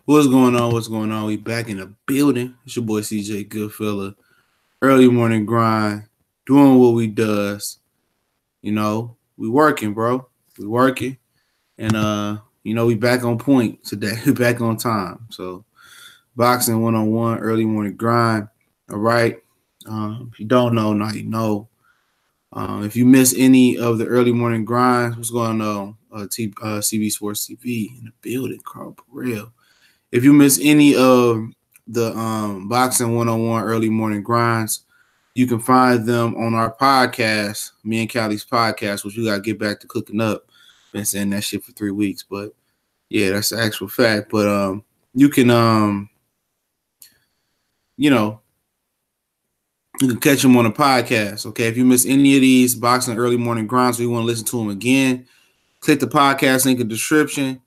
What's going on? What's going on? We back in the building. It's your boy CJ Goodfella. Early morning grind, doing what we does. You know, we working, bro. We working, and we back on point today. We back on time. So, boxing 101, early morning grind. All right. If you don't know, now you know. If you miss any of the early morning grinds, what's going on? CB Sports TV in the building, Carl Burrell. If you miss any of the Boxing 101 early morning grinds, you can find them on our podcast, me and Callie's podcast, which we got to get back to cooking up. Been saying that shit for 3 weeks, but yeah, that's the actual fact. But you can, you can catch them on the podcast, okay? If you miss any of these Boxing early morning grinds or you want to listen to them again, click the podcast link in the description.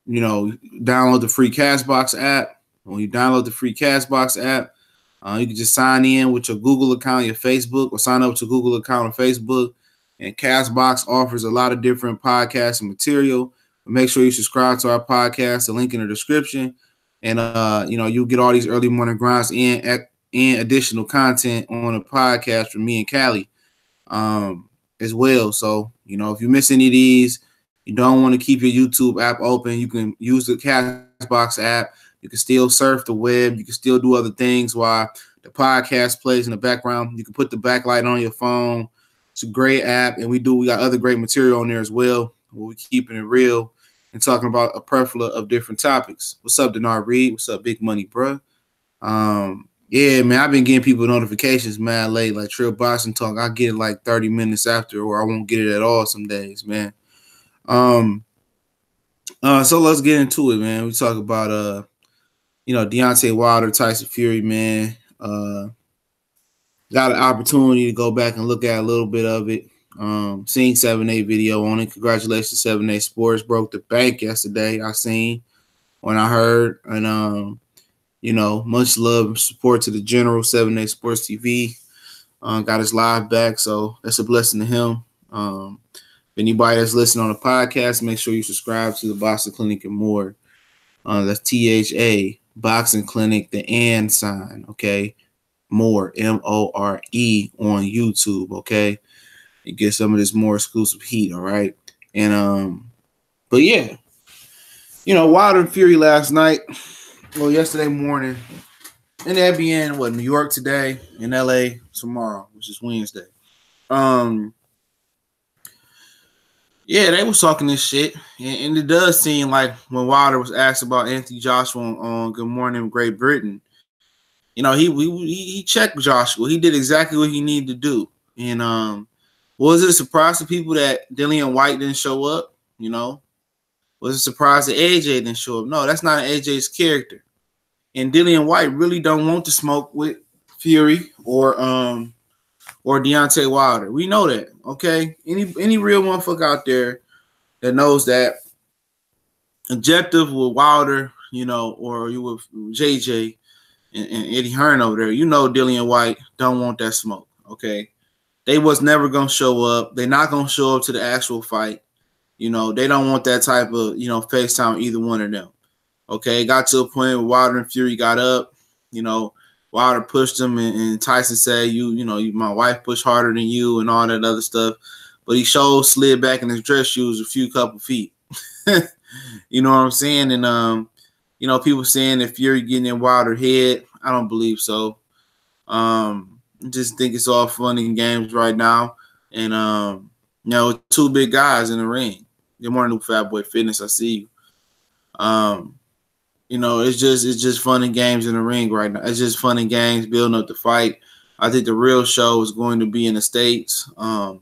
Download the free Castbox app. When you download the free Castbox app, you can just sign in with your Google account, your Facebook, or sign up to Google account on Facebook. And Castbox offers a lot of different podcasts and material. But make sure you subscribe to our podcast. The link in the description. And, you'll get all these early morning grinds and additional content on the podcast from me and Callie as well. So, if you miss any of these, you don't want to keep your YouTube app open, you can use the Castbox app. You can still surf the web. You can still do other things while the podcast plays in the background. You can put the backlight on your phone. It's a great app, and we got other great material on there as well. We're keeping it real and talking about a plethora of different topics. What's up, Denard Reed? What's up, Big Money, bro? Yeah, man, I've been getting people notifications mad late, like Trill Boxing Talk. I get it like 30 minutes after, or I won't get it at all some days, man. So let's get into it, man. We talk about Deontay Wilder, Tyson Fury, man. Got an opportunity to go back and look at a little bit of it. Seeing 7A video on it. Congratulations, 7A Sports. Broke the bank yesterday. I seen when I heard. And much love and support to the general 7A Sports TV. Got his live back, so that's a blessing to him. Anybody that's listening on the podcast, make sure you subscribe to the Boxing Clinic and More. That's THA, Boxing Clinic, the and sign, okay? More, MORE on YouTube, okay? You get some of this more exclusive heat, all right? And, but yeah, Wilder and Fury last night, well, yesterday morning, and they'll be in, New York today, in LA tomorrow, which is Wednesday. Yeah, they was talking this shit, and it does seem like when Wilder was asked about Anthony Joshua on Good Morning Great Britain, he checked Joshua. He did exactly what he needed to do. And was it a surprise to people that Dillian White didn't show up? Was it a surprise that AJ didn't show up? No, that's not AJ's character. And Dillian White really don't want to smoke with Fury or Deontay Wilder. We know that, okay? Any real motherfucker out there that knows that objective with Wilder, or you with JJ and Eddie Hearn over there, Dillian White don't want that smoke, okay? They was never going to show up. They're not going to show up to the actual fight. They don't want that type of, FaceTime either one of them, okay? It got to a point where Wilder and Fury got up, Wilder pushed him, and Tyson said, my wife pushed harder than you and all that other stuff. But he slid back in his dress shoes a couple feet. You know what I'm saying? And, people saying that Fury getting in Wilder head. I don't believe so. Just think it's all fun and games right now. And, two big guys in the ring. Good morning, Fat Boy Fitness. I see you. It's just fun and games in the ring right now. It's just fun and games building up the fight. I think the real show is going to be in the States. I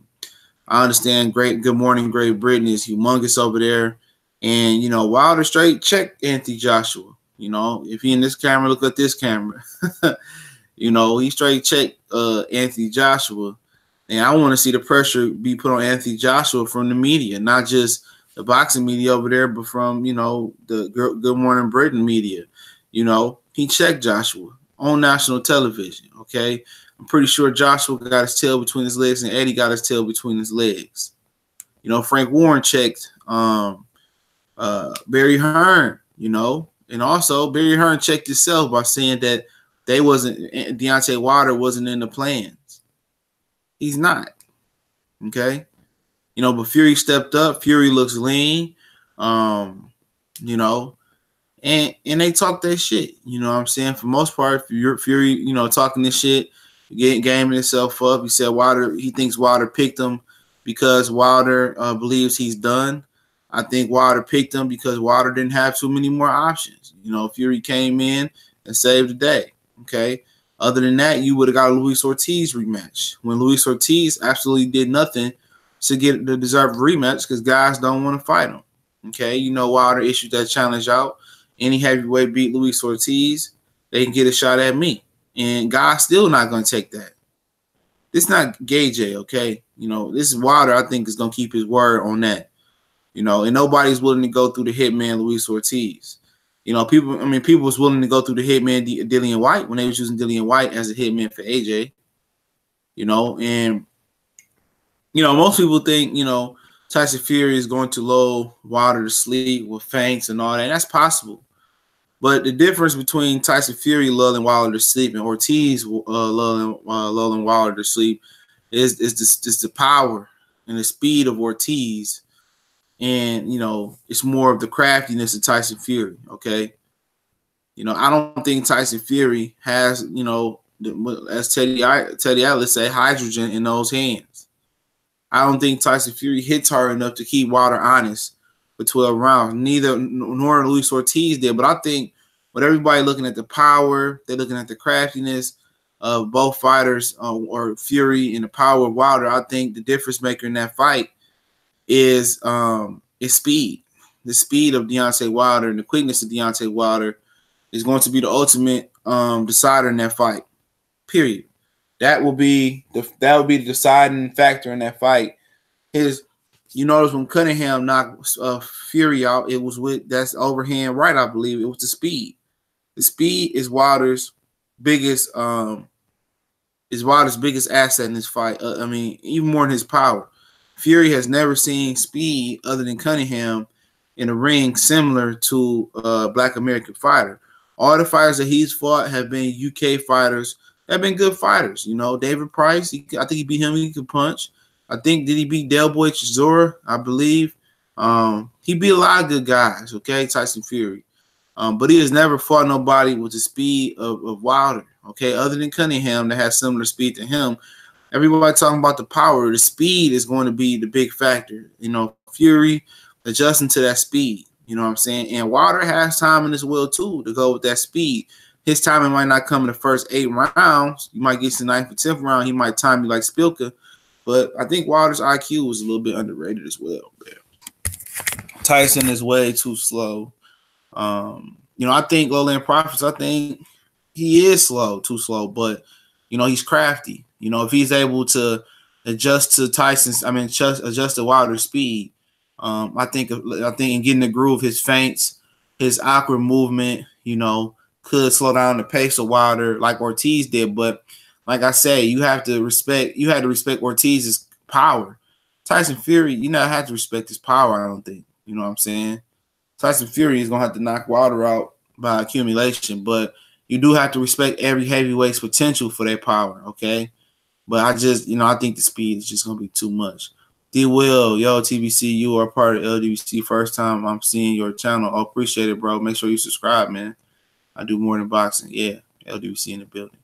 understand Good Morning Great Britain is humongous over there. And, Wilder straight checked Anthony Joshua. If he in this camera, look at this camera. He straight checked Anthony Joshua. And I want to see the pressure be put on Anthony Joshua from the media, not just the boxing media over there, but from, the Good Morning Britain media. He checked Joshua on national television, okay? I'm pretty sure Joshua got his tail between his legs and Eddie got his tail between his legs. Frank Warren checked Barry Hearn you know. And also, Barry Hearn checked himself by saying that Deontay Wilder wasn't in the plans. He's not. Okay. You know, but Fury stepped up. Fury looks lean. You know, and they talk that shit. You know what I'm saying? For most part, Fury, you know, talking this shit, gaming himself up. He said he thinks Wilder picked him because Wilder believes he's done. I think Wilder picked him because Wilder didn't have too many more options. You know, Fury came in and saved the day. Okay. Other than that, you would have got a Luis Ortiz rematch when Luis Ortiz absolutely did nothing to get the deserved rematch because guys don't want to fight him. Okay. You know, Wilder issued that challenge out. Any heavyweight beat Luis Ortiz, they can get a shot at me. And guys still not going to take that. This is not Gay J, okay? You know, this is Wilder, I think, is going to keep his word on that. You know, and nobody's willing to go through the hitman Luis Ortiz. You know, people was willing to go through the hitman Dillian White when they was using Dillian White as a hitman for AJ. You know, and, you know, most people think, you know, Tyson Fury is going to lull Wilder to sleep with feints and all that. And that's possible. But the difference between Tyson Fury lulling Wilder to sleep and Ortiz lulling Wilder to sleep is the power and the speed of Ortiz. And, you know, it's more of the craftiness of Tyson Fury, okay? You know, I don't think Tyson Fury has, you know, as Teddy Atlas say, hydrogen in those hands. I don't think Tyson Fury hits hard enough to keep Wilder honest for 12 rounds. Nor Luis Ortiz did. But I think with everybody looking at the power, they're looking at the craftiness of both fighters, or Fury and the power of Wilder. I think the difference maker in that fight is speed. The speed of Deontay Wilder and the quickness of Deontay Wilder is going to be the ultimate decider in that fight. Period. That will be the deciding factor in that fight. You notice when Cunningham knocked Fury out, it was with that's overhand right, I believe. It was the speed. The speed is Wilder's biggest asset in this fight. I mean, even more than his power. Fury has never seen speed other than Cunningham in a ring similar to a Black American fighter. All the fighters that he's fought have been UK fighters. Have been good fighters. You know, David Price, I think he beat him. He could punch. I think, did he beat Del Boy Chisora? I believe. He beat a lot of good guys, okay, Tyson Fury. But he has never fought nobody with the speed of Wilder, okay, other than Cunningham that has similar speed to him. Everybody talking about the power. The speed is going to be the big factor. You know, Fury adjusting to that speed. You know what I'm saying? And Wilder has time in his will, too, to go with that speed. His timing might not come in the first 8 rounds. You might get to the 9th or 10th round. He might time you like Spilka. But I think Wilder's IQ was a little bit underrated as well. Man. Tyson is way too slow. You know, I think Lowland Profits, I think he is too slow. But, you know, he's crafty. You know, if he's able to adjust to adjust to Wilder's speed, I think in getting the groove, his feints, his awkward movement, you know, could slow down the pace of Wilder like Ortiz did. But like I say, you had to respect Ortiz's power. Tyson Fury, you not have to respect his power, I don't think. You know what I'm saying? Tyson Fury is gonna have to knock Wilder out by accumulation, but you do have to respect every heavyweight's potential for their power, okay? But I think the speed is just gonna be too much. D Will, yo, TBC, you are part of LWC. First time I'm seeing your channel. I appreciate it, bro. Make sure you subscribe, man. I do more than boxing. Yeah, LWC in the building.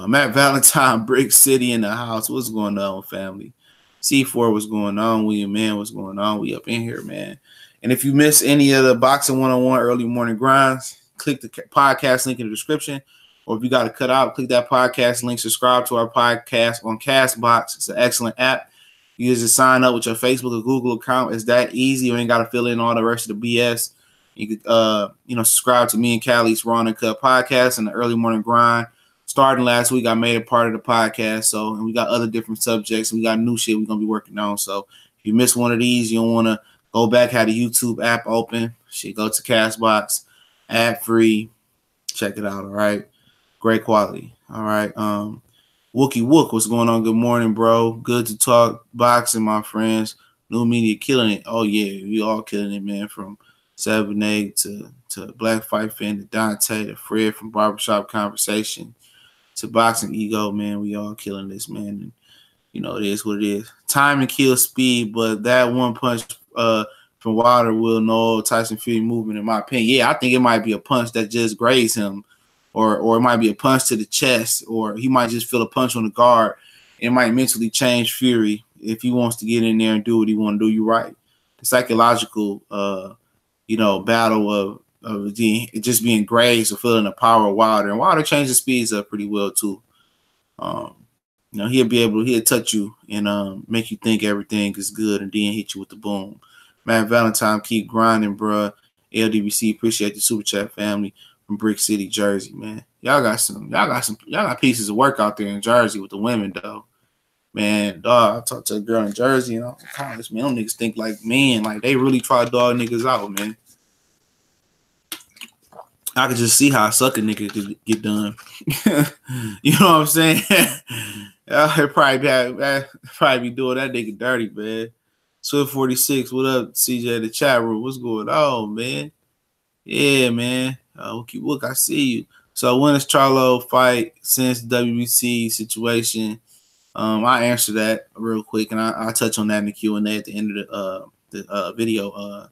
Matt Valentine, Brick City in the house. What's going on, family? C4, what's going on? William, man, what's going on? We up in here, man. And if you miss any of the Boxing 101 early morning grinds, click the podcast link in the description. Or if you got to cut out, click that podcast link. Subscribe to our podcast on Castbox. It's an excellent app. You just sign up with your Facebook or Google account. It's that easy. You ain't got to fill in all the rest of the BS. You could, subscribe to me and Callie's Raw and Cut podcast and the early morning grind. Starting last week, I made it part of the podcast. And we got other different subjects. We got new shit we're going to be working on. So if you miss one of these, you don't want to go back, have the YouTube app open. Go to Castbox, ad free. Check it out. All right. Great quality. All right. Wookie Wook, what's going on? Good morning, bro. Good to talk boxing, my friends. New media killing it. Oh, yeah. We all killing it, man. From 7A to Black Fight Fan, to Deontay, to Fred from Barbershop Conversation, to Boxing Ego, man. We all killing this, man. And, you know, it is what it is. Time and kill speed, but that one punch from Wilder will know Tyson Fury movement, in my opinion. Yeah, I think it might be a punch that just grazed him, or it might be a punch to the chest, or he might just feel a punch on the guard. It might mentally change Fury if he wants to get in there and do what he want to do. You're right. The psychological, battle of just being grazed or feeling the power of Wilder. And Wilder changed the speeds up pretty well too. He'll touch you and make you think everything is good and then hit you with the boom. Man, Valentine, keep grinding, bruh. LDBC, appreciate the super chat family from Brick City, Jersey, man. Y'all got pieces of work out there in Jersey with the women, though. Man, dog, I talked to a girl in Jersey, man, them niggas think like men, like they really try to dog niggas out, man. I could just see how a sucker nigga could get done. You know what I'm saying? I'd probably be doing that nigga dirty, man. Swift 46, what up, CJ in the chat room? What's going on, man? Yeah, man. Look, I see you. So when is Charlo fight since WBC situation? I answer that real quick, and I'll touch on that in the Q&A at the end of the video.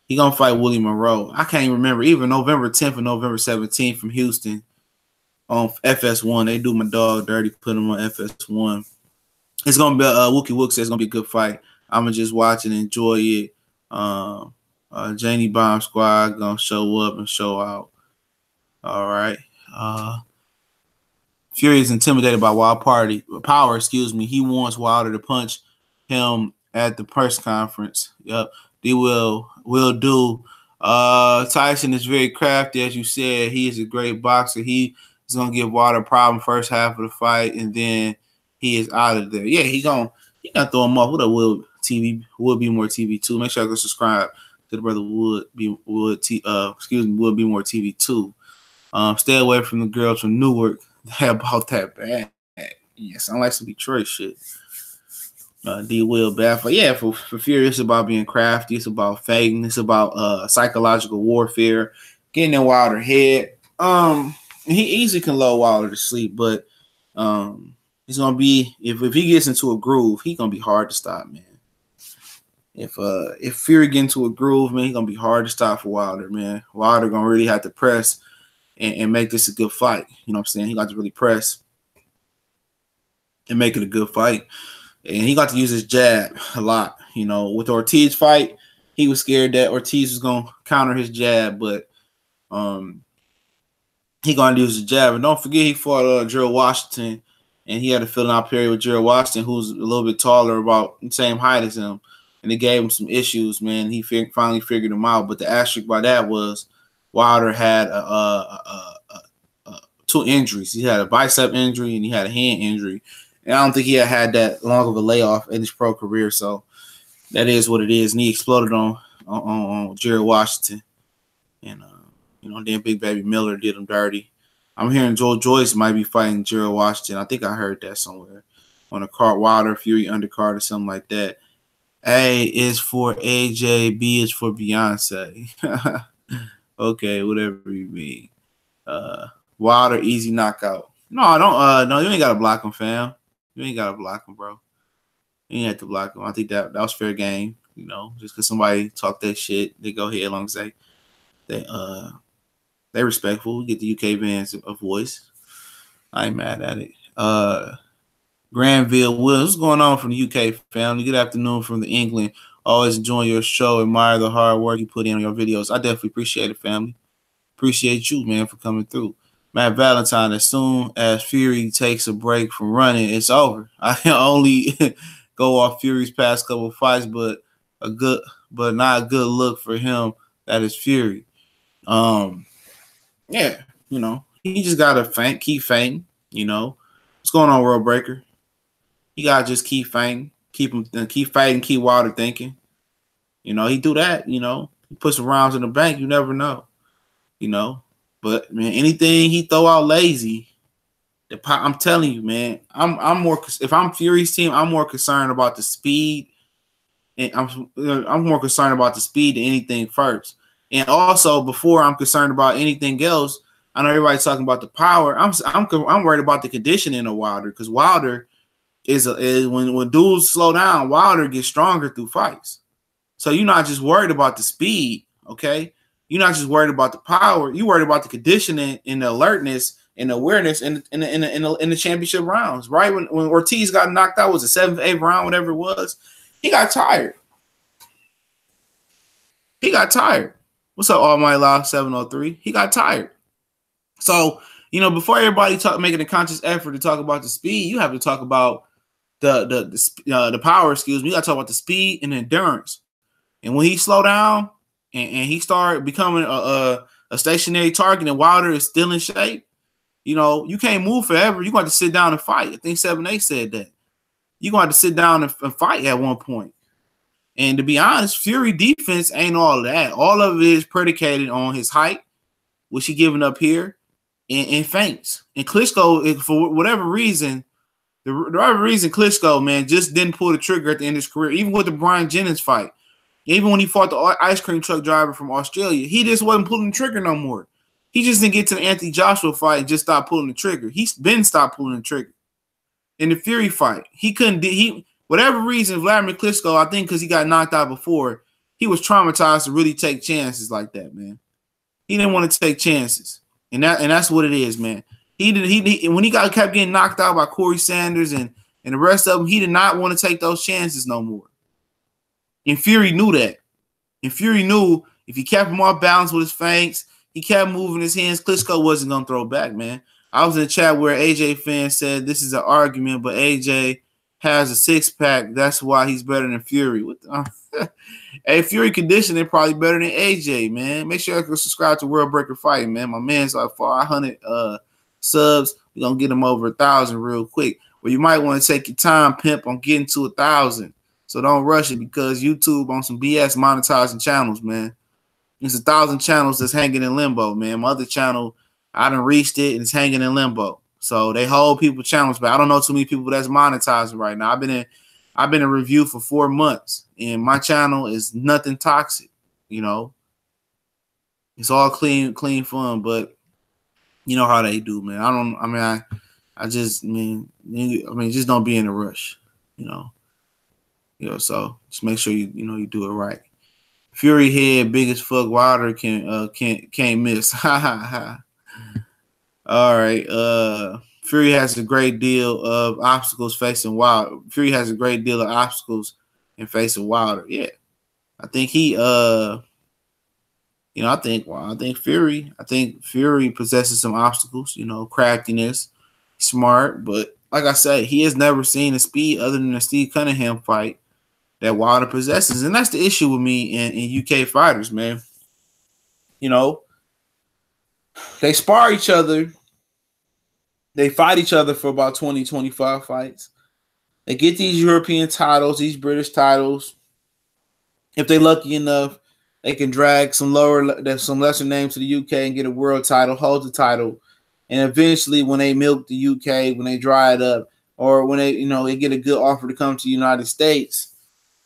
He gonna fight Willie Monroe. I can't even remember, either November 10th or November 17th from Houston on FS1. They do my dog dirty, put him on FS1. It's gonna be Wookie Wook says it's gonna be a good fight. I'm gonna just watch and enjoy it. Janie Bomb Squad gonna show up and show out. All right. Fury is intimidated by Power. He wants Wilder to punch him at the press conference. Yep, they will do. Tyson is very crafty, as you said. He is a great boxer. He is gonna give Wilder a problem first half of the fight, and then he is out of there. Yeah, he gonna throw him off. What up, Will Be More TV 2. Make sure you go subscribe to the brother Will Be More TV 2. Stay away from the girls from Newark. About that bad. Yeah, sound like some Detroit shit. D Will bad for Fury. It's about being crafty. It's about fading. It's about psychological warfare, getting in Wilder's head. He easily can lull Wilder to sleep, but it's gonna be if he gets into a groove, he's gonna be hard to stop, man. If Fury get into a groove, man, he's gonna be hard to stop for Wilder, man. Wilder gonna really have to press and make this a good fight. You know what I'm saying? He got to really press and make it a good fight. And he got to use his jab a lot. You know, with the Ortiz fight, he was scared that Ortiz was going to counter his jab, but he going to use his jab. And don't forget, he fought Gerald Washington, and he had a filling out period with Gerald Washington, who's a little bit taller, about the same height as him. And it gave him some issues, man. He finally figured them out. But the asterisk by that was Wilder had two injuries. He had a bicep injury and he had a hand injury. And I don't think he had that long of a layoff in his pro career. So that is what it is. And he exploded on Jared Washington. And, then Big Baby Miller did him dirty. I'm hearing Joe Joyce might be fighting Jared Washington. I think I heard that somewhere on a card, Wilder Fury undercard or something like that. A is for AJ, B is for Beyonce. Okay, whatever you mean. Wilder easy knockout. No, I don't. No, you ain't gotta block him, fam. You ain't gotta block him, bro. You ain't have to block him. I think that was fair game. You know, just because somebody talk that shit, they go ahead as long as they respectful. Get the UK fans a voice. I ain't mad at it. Granville Will, what's going on from the UK family? Good afternoon from the England. Always enjoying your show. Admire the hard work you put in on your videos. I definitely appreciate it, family. Appreciate you, man, for coming through. Matt Valentine, as soon as Fury takes a break from running, it's over. I can only go off Fury's past couple of fights, but not a good look for him. That is Fury. Yeah, he just gotta keep fainting. What's going on, World Breaker? You gotta just keep fainting, keep fighting, keep Wilder thinking. He do that. He put some rounds in the bank. You never know. But man, anything he throw out lazy, I'm telling you, man, I'm more. If I'm Fury's team, I'm more concerned about the speed and I'm more concerned about the speed than anything first. And also, before I'm concerned about anything else, I know everybody's talking about the power. I'm worried about the conditioning of Wilder, because Wilder is when dudes slow down, Wilder gets stronger through fights. So you're not just worried about the speed, okay? You're not just worried about the power. You're worried about the conditioning and the alertness and the awareness in the championship rounds. Right when Ortiz got knocked out, was it 7th, 8th round, whatever it was? He got tired. He got tired. What's up, Almighty Law 703? He got tired. So, before everybody making a conscious effort to talk about the speed, you have to talk about the power. Excuse me. You got to talk about the speed and endurance. And when he slowed down and he started becoming a stationary target, and Wilder is still in shape, you can't move forever. You're going to sit down and fight. I think 7A said that. You're going to sit down and fight at one point. And to be honest, Fury defense ain't all of that. All of it is predicated on his height, which he giving up here, and feints. And Klitschko, for whatever reason, Klitschko, man, just didn't pull the trigger at the end of his career. Even with the Brian Jennings fight, even when he fought the ice cream truck driver from Australia, he just wasn't pulling the trigger no more. He just didn't get to the Anthony Joshua fight and just stopped pulling the trigger. He's been stopped pulling the trigger. In the Fury fight, he couldn't. Whatever reason, Vladimir Klitschko, I think because he got knocked out before, he was traumatized to really take chances like that, man. He didn't want to take chances, and that's what it is, man. When he kept getting knocked out by Corey Sanders and the rest of them, he did not want to take those chances no more. And Fury knew that. And Fury knew if he kept him off balance with his feints, he kept moving his hands, Klitschko wasn't going to throw back, man. I was in a chat where AJ fan said this is an argument, but AJ has a six-pack. That's why he's better than Fury. Hey, Fury conditioning probably better than AJ, man. Make sure you subscribe to World Breaker Fighting, man. My man's like 500 subs. We're going to get him over 1,000 real quick. Well, you might want to take your time, pimp, on getting to 1,000. So don't rush it, because YouTube on some BS monetizing channels, man. There's 1,000 channels that's hanging in limbo, man. My other channel, I done reached it and it's hanging in limbo. So they hold people channels, but I don't know too many people that's monetizing right now. I've been in review for 4 months, and my channel is nothing toxic. It's all clean fun, but you know how they do, man. Just don't be in a rush, so just make sure you do it right. Fury head big as fuck. Wilder can't miss. Ha ha ha. All right. Fury has a great deal of obstacles facing Wilder. Fury has a great deal of obstacles in facing Wilder. Yeah. I think Fury possesses some obstacles, craftiness, smart, but like I said, he has never seen a speed other than the Steve Cunningham fight that Wilder possesses. And that's the issue with me in UK fighters, man. They spar each other. They fight each other for about 20, 25 fights. They get these European titles, these British titles. If they're lucky enough, they can drag some lesser names to the UK and get a world title, hold the title. And eventually, when they milk the UK, when they dry it up, or when they get a good offer to come to the United States,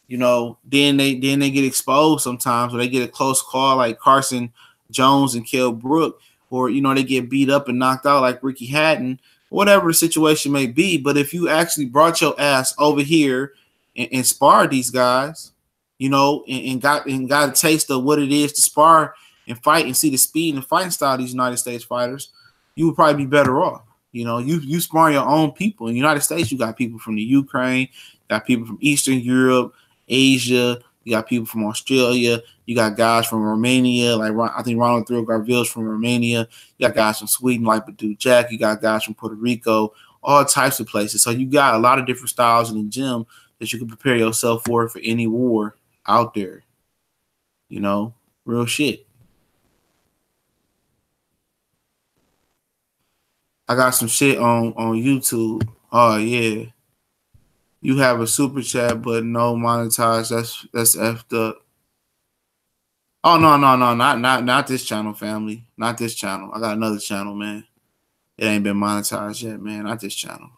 then they get exposed sometimes, or they get a close call like Carson Jones and Kell Brook, or they get beat up and knocked out like Ricky Hatton, whatever the situation may be. But if you actually brought your ass over here and sparred these guys, and got a taste of what it is to spar and fight and see the speed and fighting style of these United States fighters, you would probably be better off. You spar your own people. In the United States, you got people from the Ukraine, you got people from Eastern Europe, Asia, you got people from Australia, you got guys from Romania, like I think Ronald Thrill Garville's from Romania, you got guys from Sweden like Badu Jack, you got guys from Puerto Rico, all types of places. So you got a lot of different styles in the gym that you can prepare yourself for any war out there. Real shit. I got some shit on YouTube. Oh yeah. You have a super chat, but no monetize. That's effed up. Oh no, not this channel, family. Not this channel. I got another channel, man. It ain't been monetized yet, man. Not this channel.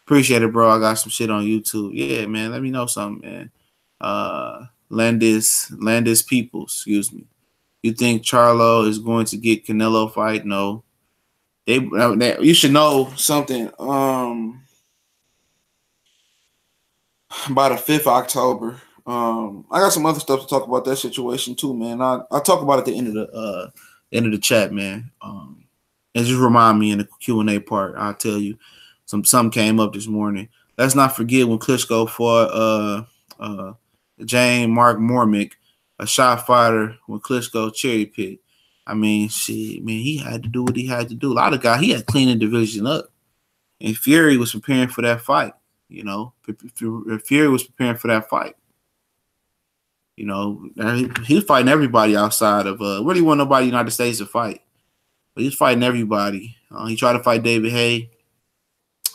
Appreciate it, bro. I got some shit on YouTube. Yeah, man. Let me know something, man. Landis Peoples, excuse me. You think Charlo is going to get Canelo fight? No. You should know something. By the 5th of October. I got some other stuff to talk about that situation too, man. I'll talk about it at the end of the chat, man. And just remind me in the Q&A part. I'll tell you. Something came up this morning. Let's not forget when Klitschko fought James Mark Mormick, a shot fighter when Klitschko cherry picked. I mean, shit, man, he had to do what he had to do. A lot of guys, he had to clean the division up. And Fury was preparing for that fight. You know, Fury was preparing for that fight. You know, he was fighting everybody outside of really wasn't nobody in the United States to fight. But he was fighting everybody. He tried to fight David Haye.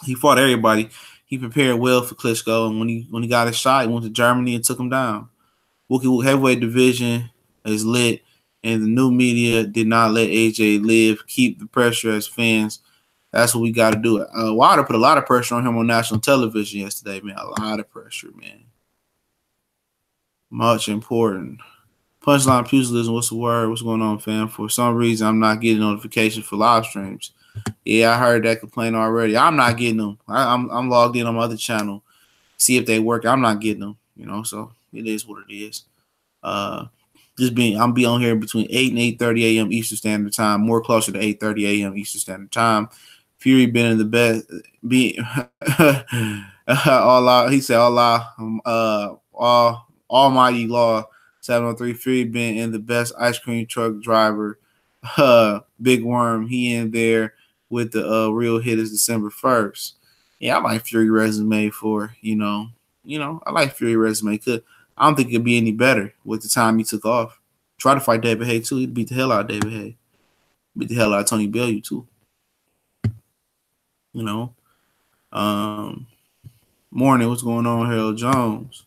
He fought everybody. He prepared well for Klitschko, and when he got his shot, he went to Germany and took him down. Wookie heavyweight division is lit, and the new media did not let AJ live. Keep the pressure as fans. That's what we got to do. Wilder put a lot of pressure on him on national television yesterday, man. A lot of pressure, man. Much important. Punchline pugilism, what's the word? What's going on, fam? For some reason, I'm not getting notifications for live streams. Yeah, I heard that complaint already. I'm not getting them. I'm logged in on my other channel, see if they work. I'm not getting them, you know, so it is what it is. I'm be on here between 8 and 8:30 a.m. Eastern Standard Time, more closer to 8:30 a.m. Eastern Standard Time. Fury been in the best. He said Almighty Law 703. Fury been in the best ice cream truck driver. Big Worm, he in there with the real hit is December 1st. Yeah, I like Fury resume for I like Fury resume. I don't think it could be any better with the time he took off. Try to fight David Haye too. He'd beat the hell out of David Haye. Beat the hell out of Tony Bellew too. You know. Morning, what's going on, Harold Jones?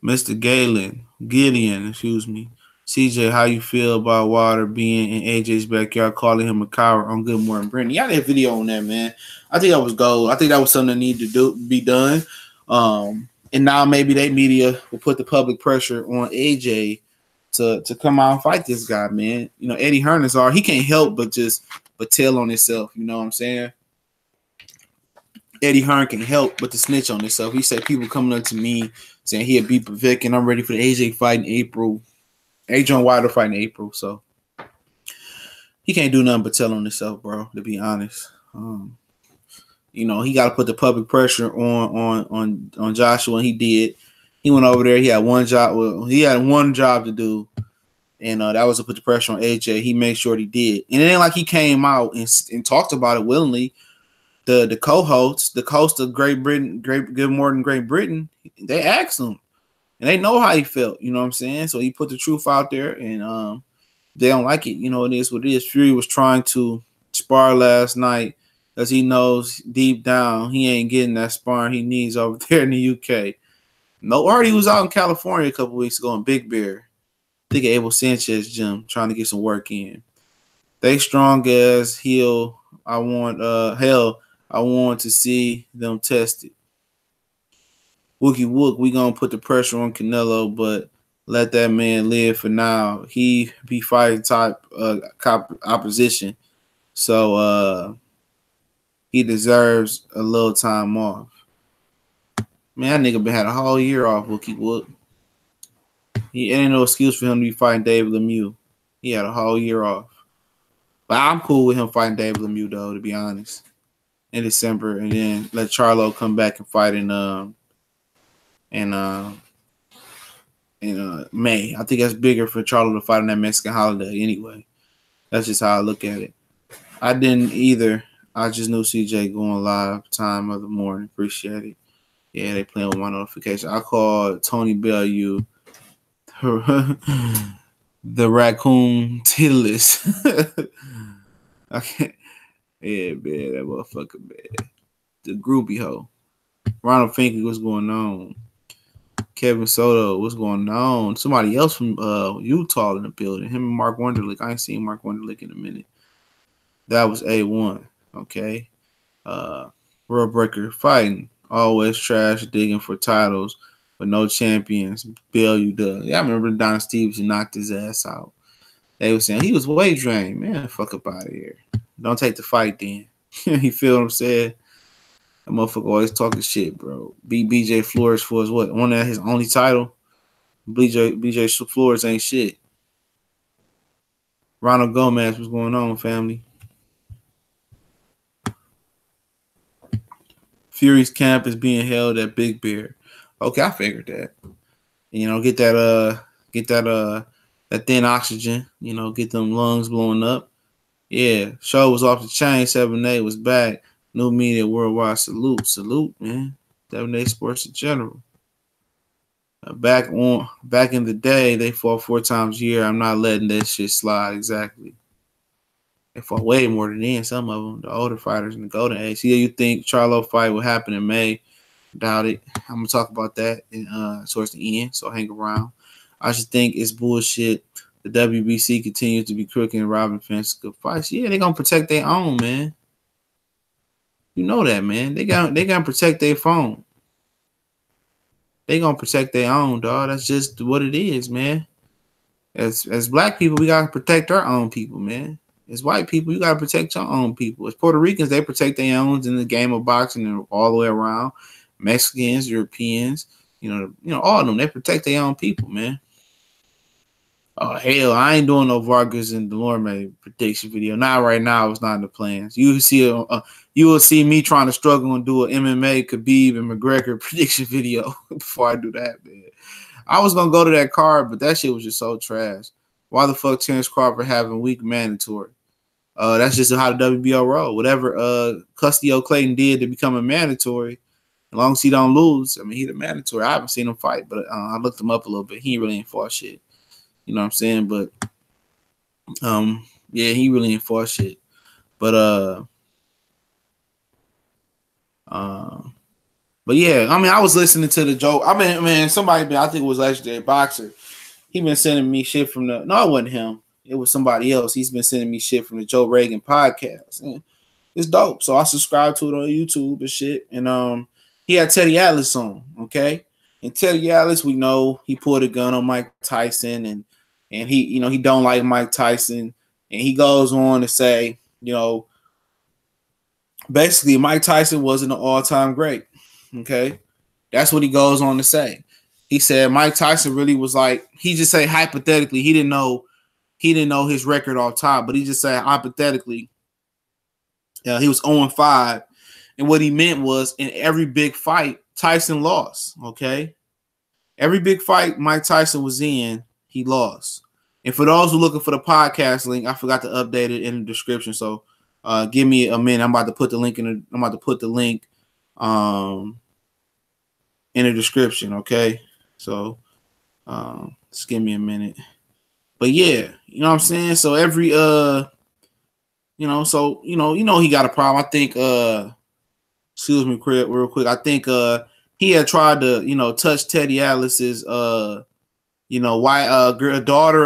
Mr. Gideon, excuse me. CJ, how you feel about Wilder being in AJ's backyard, calling him a coward on Good Morning Brittany? Y'all did a video on that, man. I think that was gold. I think that was something that needed to be done. And now maybe they media will put the public pressure on AJ to come out and fight this guy, man. You know, Eddie Hearn he can't help but tell on himself. You know what I'm saying? Eddie Hearn can help but to snitch on himself. He said people coming up to me saying he'll beat Vic and I'm ready for the AJ fight in April. AJ and Wilder fight in April, so he can't do nothing but tell on himself, bro. To be honest, you know he got to put the public pressure on Joshua, and he did. He went over there. He had one job. Well, he had one job to do, and that was to put the pressure on AJ. He made sure he did, and it ain't like he came out and talked about it willingly. The co-hosts, the host of Great Britain, Good Morning Great Britain, they asked him. And they know how he felt, you know what I'm saying? So he put the truth out there, and they don't like it. You know, it is what it is. Fury was trying to spar last night because he knows deep down he ain't getting that sparring he needs over there in the UK. No, already was out in California a couple weeks ago in Big Bear. I think at Abel Sanchez gym trying to get some work in. They strong as hell. I want to see them tested. Wookie Wook, we gonna put the pressure on Canelo, but let that man live for now. He be fighting type opposition, so he deserves a little time off. Man, that nigga been had a whole year off. Wookie Wook. It ain't no excuse for him to be fighting David Lemieux. He had a whole year off, but I'm cool with him fighting David Lemieux though, to be honest, in December, and then let Charlo come back and fight in May. I think that's bigger for Charlo to fight on that Mexican holiday anyway. That's just how I look at it. I didn't either. I just knew CJ going live time of the morning. Appreciate it. Yeah, they playing with my notification. I called Tony Bellew the raccoon tittless. I can't. Yeah, man, that motherfucker, man. The groupie hoe. Ronald Finkley, what's going on? Kevin Soto, what's going on? Somebody else from Utah in the building. Him and Mark Wonderlick. I ain't seen Mark Wonderlick in a minute. That was A1. Okay. World Breaker fighting. Always trash digging for titles, but no champions. Bill, you done. Yeah, I remember Don Stevenson knocked his ass out. They were saying he was weight drained. Man, fuck up out of here. Don't take the fight then. You feel what I'm saying? That motherfucker always talking shit, bro. Beat BJ Flores for his what? One of his only title. BJ Flores ain't shit. Ronald Gomez, what's going on, family? Fury's camp is being held at Big Bear. Okay, I figured that. You know, get that thin oxygen. You know, get them lungs blowing up. Yeah, show was off the chain. 7A was back. New media worldwide. Salute, man. 7A Sports in general. Back in the day, they fought 4 times a year. I'm not letting that shit slide. Exactly. They fought way more than then. Some of them, the older fighters in the golden age. Yeah, you think Charlo fight will happen in May? Doubt it. I'm gonna talk about that towards the end. So hang around. I just think it's bullshit. The WBC continues to be crooked and robbing fans good fights. Yeah, they gonna protect their own, man. You know that, man. They gonna protect their phone. They gonna protect their own, dog. That's just what it is, man. As black people, we gotta protect our own people, man. As white people, you gotta protect your own people. As Puerto Ricans, they protect their own in the game of boxing and all the way around. Mexicans, Europeans, you know, all of them, they protect their own people, man. Oh hell, I ain't doing no Vargas and Delorme prediction video. Not right now. It's not in the plans. You will see me trying to struggle and do an MMA Khabib and McGregor prediction video before I do that, man. I was gonna go to that card, but that shit was just so trash. Why the fuck Terrence Crawford having weak mandatory? That's just how the WBO roll. Whatever Custio Clayton did to become a mandatory, as long as he don't lose, I mean, he's a mandatory. I haven't seen him fight, but I looked him up a little bit. He really ain't fought shit. You know what I'm saying? But yeah, he really ain't fought shit. But yeah, I mean, I was listening to the joke. I mean, man, I think it was Legendary Boxer. He been sending me shit from it wasn't him. It was somebody else. He's been sending me shit from the Joe Rogan podcast. And it's dope. So I subscribe to it on YouTube and shit. And he had Teddy Atlas on, okay? And Teddy Atlas, we know he pulled a gun on Mike Tyson and he, you know, he don't like Mike Tyson. And he goes on to say, you know, basically Mike Tyson wasn't an all-time great. Okay? That's what he goes on to say. He said Mike Tyson really was like, he just say hypothetically, he didn't know his record off top, but he just said hypothetically, he was 0-5. And what he meant was in every big fight, Tyson lost. Okay. Every big fight Mike Tyson was in, he lost. And for those who are looking for the podcast link, I forgot to update it in the description. So give me a minute. I'm about to put the link in the description. Okay. So just give me a minute. But yeah, you know what I'm saying? So every he got a problem. I think excuse me real quick. I think he had tried to, touch Teddy Atlas's daughter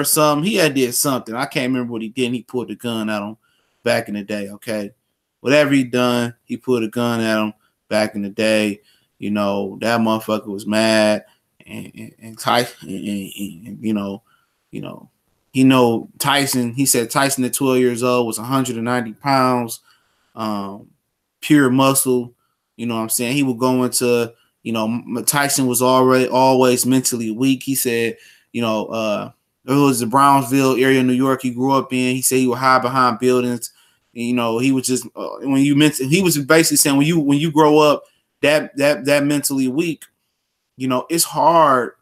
or something. He had did something. I can't remember what he did. And he pulled the gun at him back in the day, okay? Whatever he done, he put a gun at him back in the day. You know, that motherfucker was mad and Tyson, Tyson, he said Tyson at 12 years old was 190 pounds, pure muscle. You know what I'm saying? He would go into, Tyson was always mentally weak. He said, it was the Brownsville area of New York he grew up in. He said he would hide behind buildings. He was just he was basically saying when you grow up that mentally weak, it's hard.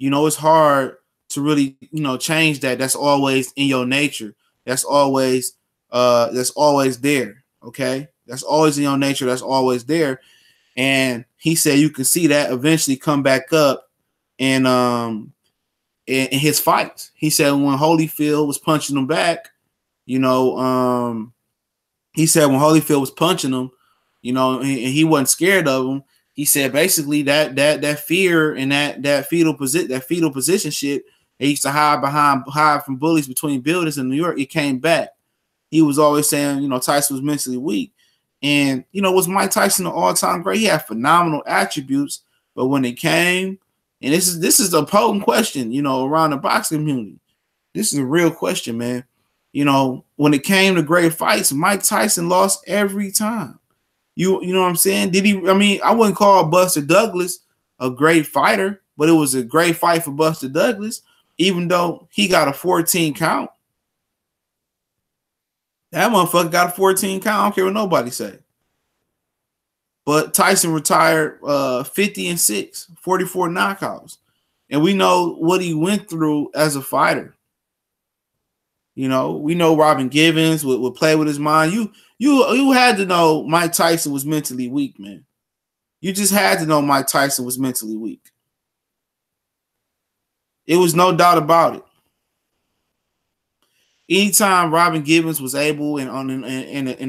It's hard to really, change that. That's always in your nature. That's always there. Okay. That's always in your nature. That's always there. And he said you can see that eventually come back up in his fights. He said when Holyfield was punching him back, he said when Holyfield was punching him, and he wasn't scared of him. He said basically that fear and that fetal position shit, they used to hide from bullies between buildings in New York. It came back. He was always saying, Tyson was mentally weak. And, was Mike Tyson an all-time great? He had phenomenal attributes, but when it came, and this is a potent question, around the boxing community. This is a real question, man. When it came to great fights, Mike Tyson lost every time. You know what I'm saying? I wouldn't call Buster Douglas a great fighter, but it was a great fight for Buster Douglas, even though he got a 14 count. That motherfucker got a 14 count. I don't care what nobody say. But Tyson retired 50-6, 44 knockouts. And we know what he went through as a fighter. We know Robin Givens would play with his mind. You had to know Mike Tyson was mentally weak, man. You just had to know Mike Tyson was mentally weak. It was no doubt about it. Anytime Robin Givens was able and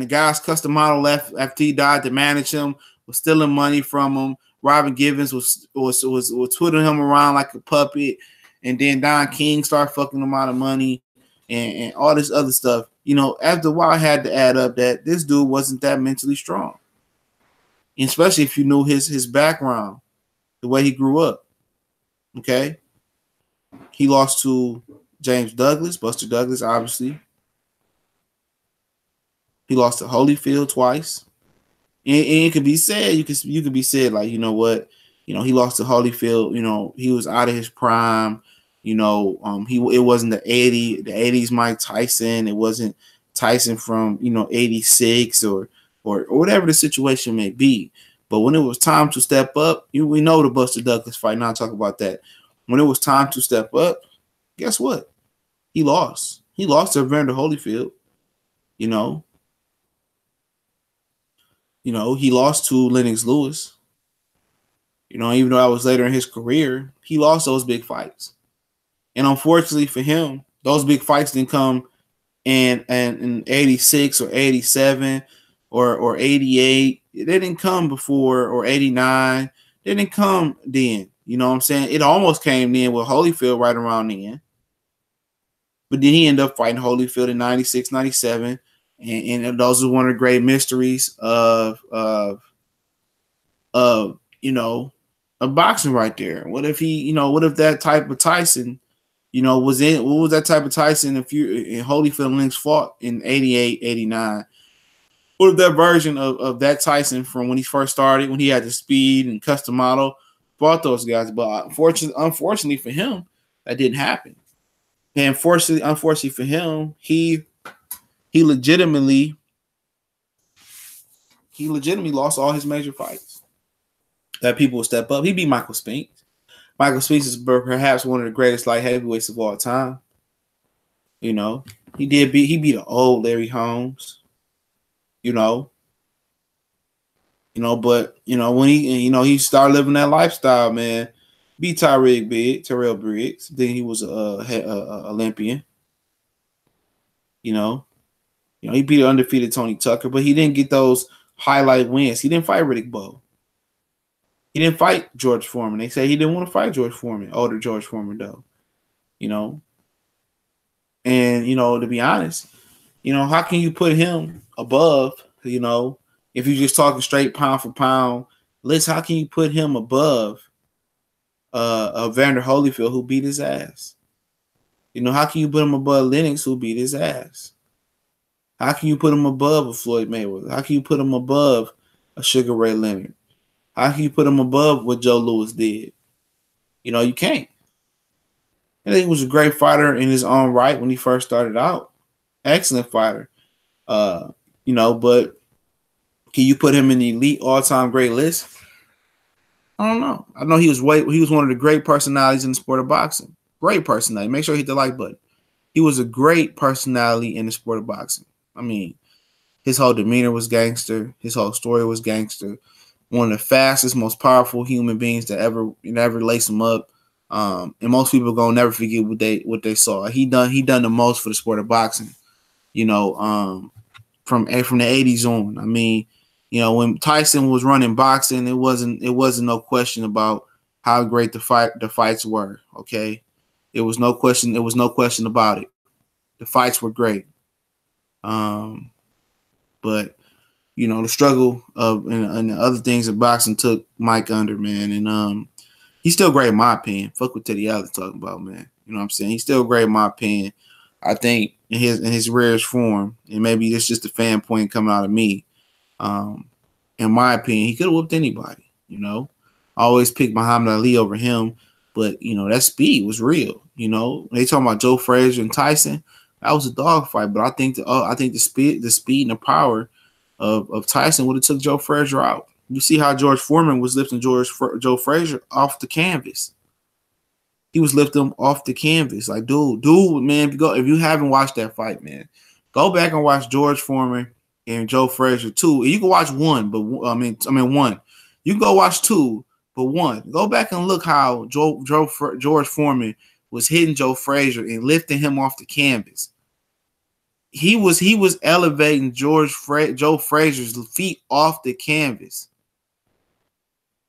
the guy's custom model left after he died to manage him, was stealing money from him. Robin Givens was twiddling him around like a puppet, and then Don King started fucking him out of money and all this other stuff. After a while, I had to add up that this dude wasn't that mentally strong, and especially if you knew his background, the way he grew up. Okay, he lost to James Douglas, Buster Douglas, obviously. He lost to Holyfield twice. And it could be said, you could be said, like, you know what, he lost to Holyfield, he was out of his prime, it wasn't the 80s Mike Tyson, it wasn't Tyson from 86 or whatever the situation may be. But when it was time to step up, we know the Buster Douglas fight, not talk about that. When it was time to step up, guess what? He lost. He lost to Evander Holyfield. He lost to Lennox Lewis. Even though that was later in his career, he lost those big fights. And unfortunately for him, those big fights didn't come in 86 or 87 or 88. They didn't come before, or 89. They didn't come then. You know what I'm saying? It almost came then with Holyfield right around then. But then he ended up fighting Holyfield in 96, 97. And those are one of the great mysteries of boxing right there. What if that type of Tyson, what was that type of Tyson if Holyfield and Lynch fought in 88, 89? What if that version of that Tyson from when he first started, when he had the speed and custom model, fought those guys? But unfortunately for him, that didn't happen. And unfortunately for him, he legitimately lost all his major fights that people would step up. He beat Michael Spinks. Michael Spinks is perhaps one of the greatest light heavyweights of all time. He beat an old Larry Holmes. But when he started living that lifestyle, man, beat Terrell Briggs. Then he was a Olympian. He beat an undefeated Tony Tucker, but he didn't get those highlight wins. He didn't fight Riddick Bowe. He didn't fight George Foreman. They say he didn't want to fight George Foreman, older George Foreman, though. And, to be honest, how can you put him above, if you're just talking straight pound for pound list, how can you put him above Evander Holyfield, who beat his ass? How can you put him above Lennox, who beat his ass? How can you put him above a Floyd Mayweather? How can you put him above a Sugar Ray Leonard? How can you put him above what Joe Louis did? You can't. I think he was a great fighter in his own right when he first started out. Excellent fighter. But can you put him in the elite all-time great list? I don't know. I know he was one of the great personalities in the sport of boxing. Great personality. Make sure you hit the like button. He was a great personality in the sport of boxing. I mean, his whole demeanor was gangster. His whole story was gangster. One of the fastest, most powerful human beings to ever lace him up. And most people gonna never forget what they saw. He done the most for the sport of boxing. From the 80s on. I mean, when Tyson was running boxing, it wasn't no question about how great the fights were. Okay, it was no question about it. The fights were great. But you know, the struggle of and the other things that boxing took Mike under, man. And he's still great in my opinion. Fuck what Teddy Allen's talking about, man. You know what I'm saying? He's still great in my opinion. I think in his rarest form, and maybe it's just a fan point coming out of me. In my opinion, he could have whooped anybody. You know, I always pick Muhammad Ali over him, but you know that speed was real. You know, they talking about Joe Frazier and Tyson. That was a dogfight, but I think the speed and the power of Tyson would have took Joe Frazier out. You see how George Foreman was lifting Joe Frazier off the canvas. He was lifting him off the canvas. Like, dude, man, if you haven't watched that fight, man, go back and watch George Foreman and Joe Frazier 2. You can watch one, but one. You can go watch 2, but 1. Go back and look how George Foreman was hitting Joe Frazier and lifting him off the canvas. He was elevating Joe Frazier's feet off the canvas.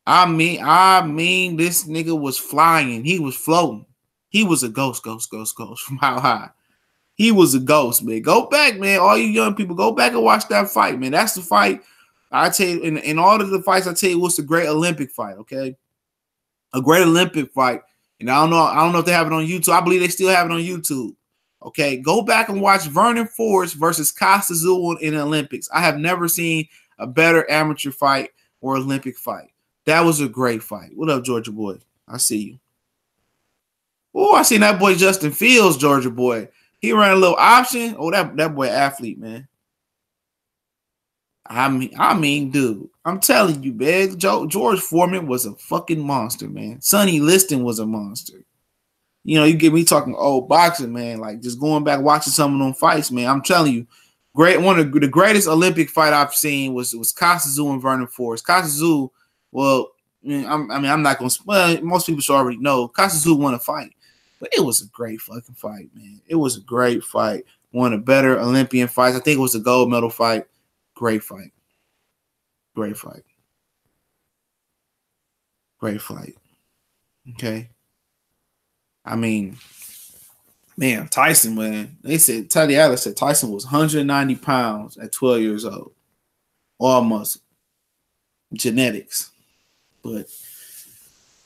I mean, this nigga was flying. He was floating. He was a ghost from how high. He was a ghost, man. Go back, man. All you young people, go back and watch that fight, man. That's the fight. I tell you, in all of the fights, I tell you, what's a great Olympic fight, okay? A great Olympic fight. And I don't know if they have it on YouTube. I believe they still have it on YouTube. Okay, go back and watch Vernon Forrest versus Costa Azul in the Olympics. I have never seen a better amateur fight or Olympic fight. That was a great fight. What up, Georgia boy? I see you. Oh, I seen that boy Justin Fields, Georgia boy. He ran a little option. Oh, that boy athlete, man. I mean, dude, I'm telling you, man, George Foreman was a fucking monster, man. Sonny Liston was a monster. You know, you get me talking old boxing, man, like just going back watching some of them fights, man. I'm telling you, one of the greatest Olympic fight I've seen was Costa Azul and Vernon Forrest. Costa Azul, well, I'm not going to, well, most people should already know Costa Azul won a fight, but it was a great fucking fight, man. It was a great fight. One of the better Olympian fights. I think it was a gold medal fight. Great fight. Great fight. Great fight. Okay. I mean, man, Tyson, man. They said, Teddy Allen said Tyson was 190 pounds at 12 years old. All muscle. Genetics. But,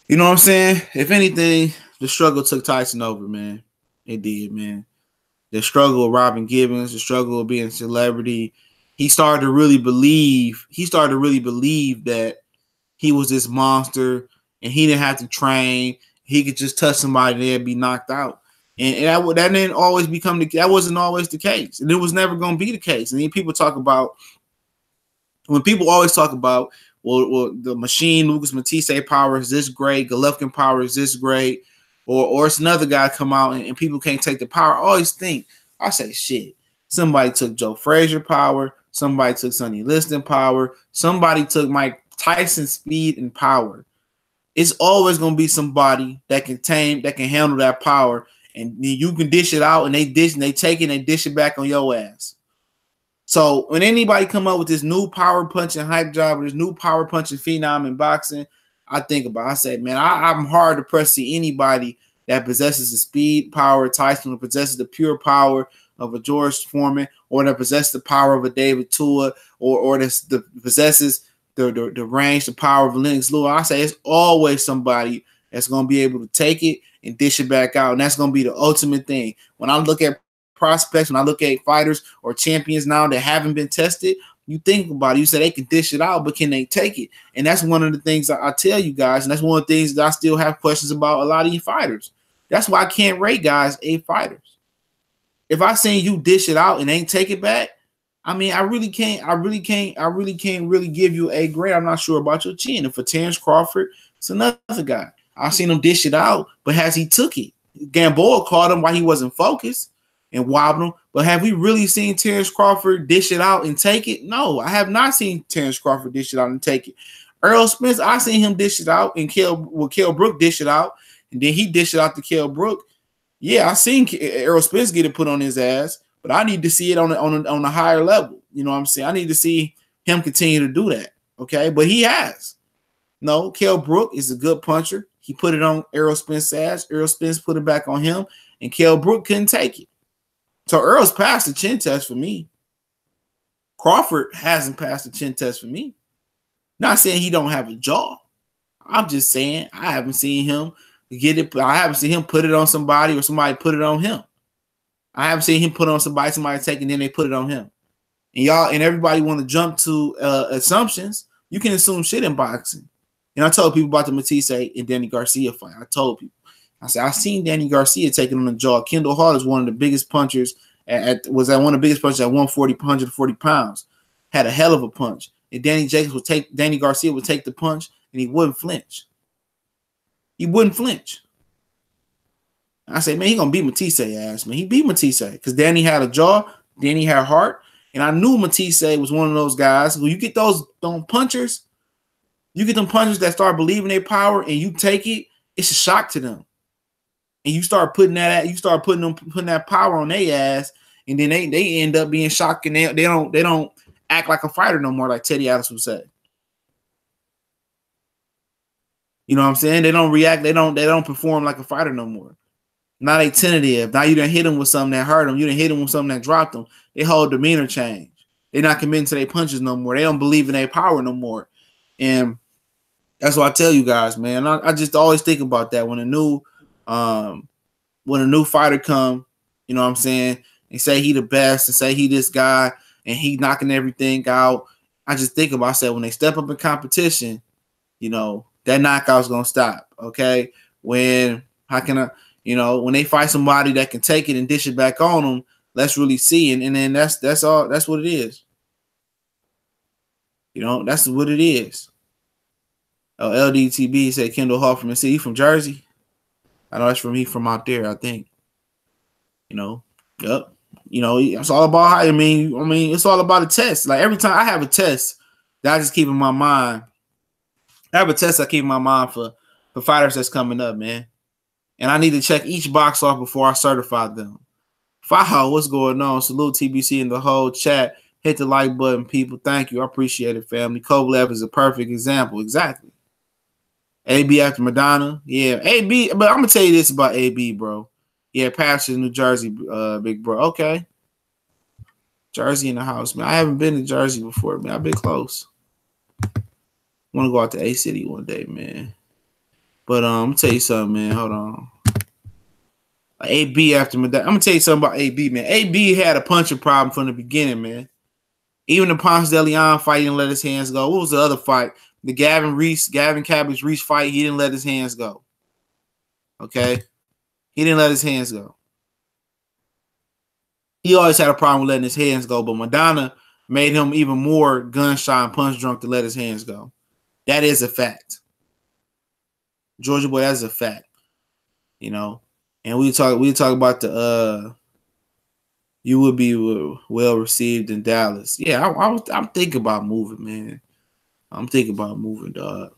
you know what I'm saying? If anything, the struggle took Tyson over, man. It did, man. The struggle of Robin Gibbons, the struggle of being a celebrity. He started to really believe that he was this monster and he didn't have to train. He could just touch somebody and they'd be knocked out. And that didn't always that wasn't always the case. And it was never going to be the case. And then people always talk about, well, the machine, Lucas Matisse power is this great, Golovkin power is this great, or it's another guy come out and people can't take the power. I always think, I say, shit, somebody took Joe Frazier power, somebody took Sonny Liston power, somebody took Mike Tyson speed and power. It's always going to be somebody that can handle that power, and you can dish it out, and they take it and they dish it back on your ass. So when anybody come up with this new power punching hype job or this new power punching phenom in boxing, I say, man, I'm hard to press see anybody that possesses the speed, power, Tyson, or possesses the pure power of a George Foreman, or that possesses the power of a David Tua, or that possesses the range, the power of Lennox Lewis. I say it's always somebody that's going to be able to take it and dish it back out, and that's going to be the ultimate thing. When I look at prospects, when I look at fighters or champions now that haven't been tested, you think about it. You say they can dish it out, but can they take it? And that's one of the things I tell you guys, and that's one of the things that I still have questions about a lot of you fighters. That's why I can't rate guys A fighters. If I seen you dish it out and ain't take it back, I mean, I really can't really give you a grade. I'm not sure about your chin. And for Terrence Crawford, it's another guy. I seen him dish it out, but has he took it? Gamboa caught him while he wasn't focused and wobbled him. But have we really seen Terrence Crawford dish it out and take it? No, I have not seen Terrence Crawford dish it out and take it. Errol Spence, I seen him dish it out, and Kell Brook dish it out, and then he dished it out to Kell Brook. Yeah, I seen Errol Spence get it put on his ass, but I need to see it on a higher level. You know what I'm saying? I need to see him continue to do that. Okay, but he has. No, Kell Brook is a good puncher. He put it on Errol Spence's ass. Errol Spence put it back on him, and Kell Brook couldn't take it. So Earl's passed the chin test for me. Crawford hasn't passed the chin test for me. Not saying he don't have a jaw. I'm just saying I haven't seen him get it. I haven't seen him put it on somebody or somebody put it on him. I haven't seen him put it on somebody take it and then they put it on him. And y'all and everybody want to jump to assumptions. You can assume shit in boxing. And I told people about the Matisse and Danny Garcia fight. I told people. I said, I've seen Danny Garcia taking on the jaw. Kendall Hall is one of the biggest punchers was one of the biggest punchers at 140 pounds. Had a hell of a punch. And Danny Garcia would take the punch and he wouldn't flinch. He wouldn't flinch. I said, man, he gonna beat Matisse ass, man. He beat Matisse because Danny had a jaw, Danny had heart, and I knew Matisse was one of those guys who you get those punchers, you get them punchers that start believing their power and you take it, it's a shock to them. And you start putting that power on their ass, and then they end up being shocked and they don't act like a fighter no more, like Teddy Atlas would say. You know what I'm saying? They don't react, they don't perform like a fighter no more. Now they tentative. Now you done hit them with something that hurt them. You done hit them with something that dropped them. Their whole demeanor change. They're not committing to their punches no more. They don't believe in their power no more. And that's what I tell you guys, man. I just always think about that when a new fighter come, you know what I'm saying, and say he the best and say he this guy and he knocking everything out. I just think about, I said, when they step up in competition, you know, that knockout's gonna stop. Okay. When they fight somebody that can take it and dish it back on them, let's really see. And then that's all. That's what it is. You know, that's what it is. Oh, LDTB said Kendall Hoffman. See, he from Jersey. I know he from out there, I think. You know, yep. You know, it's all about how, I mean, it's all about a test. Like every time I have a test that I just keep in my mind. I have a test I keep in my mind for fighters that's coming up, man. And I need to check each box off before I certify them. Faho, what's going on? Salute TBC in the whole chat. Hit the like button, people. Thank you. I appreciate it, family. Kovalev is a perfect example. Exactly. AB after Madonna. Yeah, AB. But I'm going to tell you this about AB, bro. Yeah, Patches, New Jersey, big bro. Okay. Jersey in the house, man. I haven't been to Jersey before, man. I've been close. Want to go out to A-City one day, man. But I'm going to tell you something, man. Hold on. AB after Madonna. I'm going to tell you something about AB, man. AB had a punching problem from the beginning, man. Even the Ponce de Leon fight, he didn't let his hands go. What was the other fight? The Gavin Cabbage Reese fight, he didn't let his hands go. Okay? He didn't let his hands go. He always had a problem with letting his hands go, but Madonna made him even more gun-shy and punch-drunk to let his hands go. That is a fact. Georgia boy, that's a fact. You know? And we talk about the you would be well received in Dallas. Yeah, I'm thinking about moving, man. I'm thinking about moving, dog.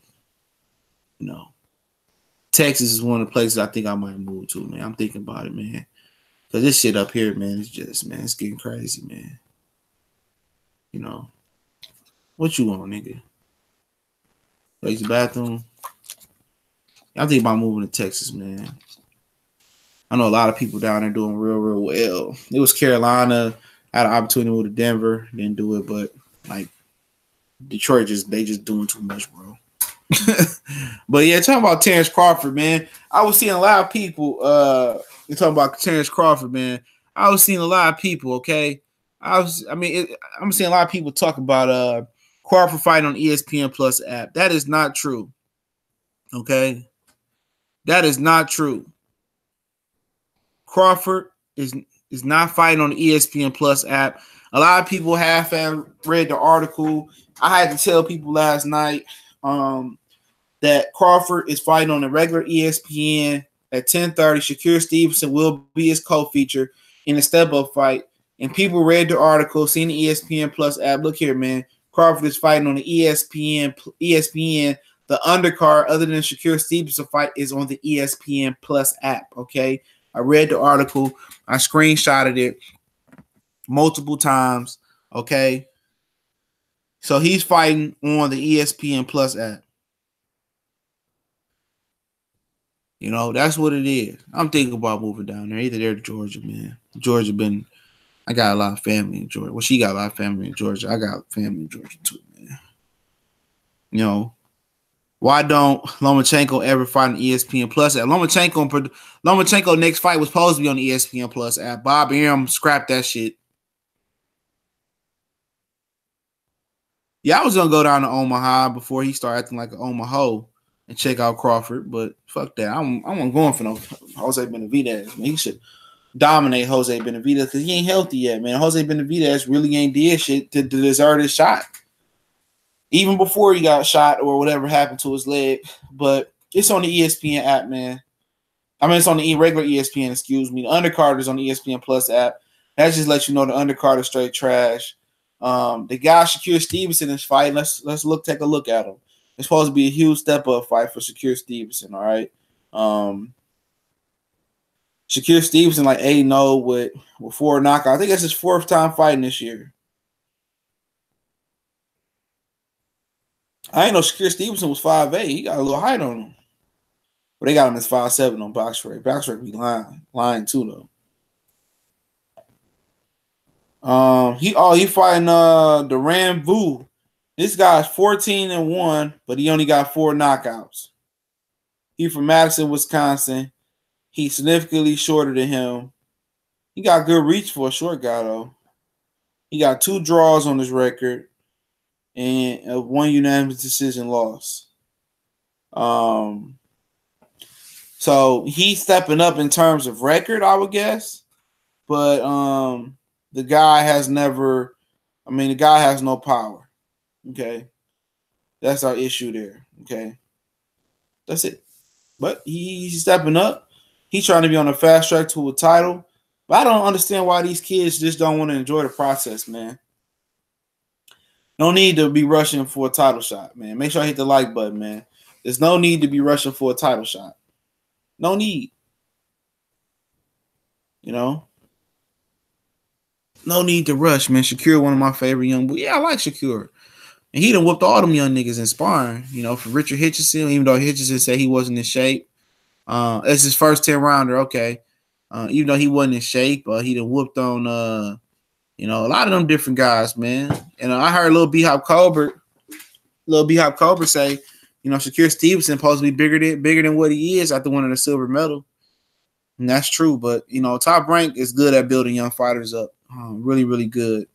You know, Texas is one of the places I think I might move to, man. I'm thinking about it, man. Because this shit up here, man, it's getting crazy, man. You know, what you want, nigga? Use the bathroom? I'm thinking about moving to Texas, man. I know a lot of people down there doing real, real well. It was Carolina. I had an opportunity to move to Denver. Didn't do it, but like Detroit, they just doing too much, bro. But yeah, talking about Terrence Crawford, man. I was seeing a lot of people. You're talking about Terrence Crawford, man. I was seeing a lot of people. Okay, I'm seeing a lot of people talk about Crawford fighting on ESPN Plus app. That is not true. Okay, that is not true. Crawford is not fighting on the ESPN Plus app. A lot of people have read the article. I had to tell people last night that Crawford is fighting on the regular ESPN at 10:30. Shakur Stevenson will be his co-feature in the step-up fight. And people read the article, seen the ESPN Plus app. Look here, man. Crawford is fighting on the ESPN. The undercard, other than Shakur Stevenson fight, is on the ESPN Plus app, okay? I read the article. I screenshotted it multiple times, okay? So he's fighting on the ESPN Plus app. You know, that's what it is. I'm thinking about moving down there. Either there or Georgia, man. Georgia been I got a lot of family in Georgia. Well, she got a lot of family in Georgia. I got family in Georgia too, man. You know, why don't Lomachenko ever fight on ESPN Plus app? Lomachenko next fight was supposed to be on the ESPN Plus app. Bob Arum scrapped that shit. Yeah, I was gonna go down to Omaha before he started acting like an Omaha and check out Crawford, but fuck that. I'm going for no Jose Benavidez. Man, he should dominate Jose Benavidez because he ain't healthy yet, man. Jose Benavidez really ain't did shit to deserve his shot. Even before he got shot or whatever happened to his leg. But it's on the ESPN app, man. I mean, it's on the regular ESPN, excuse me. The undercard is on the ESPN Plus app. That just lets you know the undercard is straight trash. The guy Shakur Stevenson is fighting. Let's take a look at him. It's supposed to be a huge step up fight for Shakur Stevenson, all right? Shakur Stevenson like 8-0 with 4 knockouts. I think that's his 4th time fighting this year. I ain't know Shakur Stevenson was 5'8". He got a little height on him. But they got him as 5'7" on BoxRec. BoxRec be lying too though. He fighting Duran Vu. This guy's 14-1, but he only got 4 knockouts. He from Madison, Wisconsin. He's significantly shorter than him. He got good reach for a short guy though. He got 2 draws on his record and 1 unanimous decision loss. So he's stepping up in terms of record, I would guess. But the guy has never, the guy has no power. Okay. That's our issue there. Okay. That's it. But he's stepping up. He's trying to be on a fast track to a title. But I don't understand why these kids just don't want to enjoy the process, man. No need to be rushing for a title shot, man. Make sure I hit the like button, man. There's no need to be rushing for a title shot. No need. You know? No need to rush, man. Shakur, one of my favorite young boys. Yeah, I like Shakur. And he done whooped all them young niggas in sparring. You know, for Richard Hitchison, even though Hitchison said he wasn't in shape. It's his first 10-rounder, okay. Even though he wasn't in shape, he done whooped on a lot of them different guys, man. And I heard Lil B-Hop Colbert say, Shakur Stevenson supposed to be bigger than what he is after winning a silver medal. And that's true, but Top Rank is good at building young fighters up. Really, really good.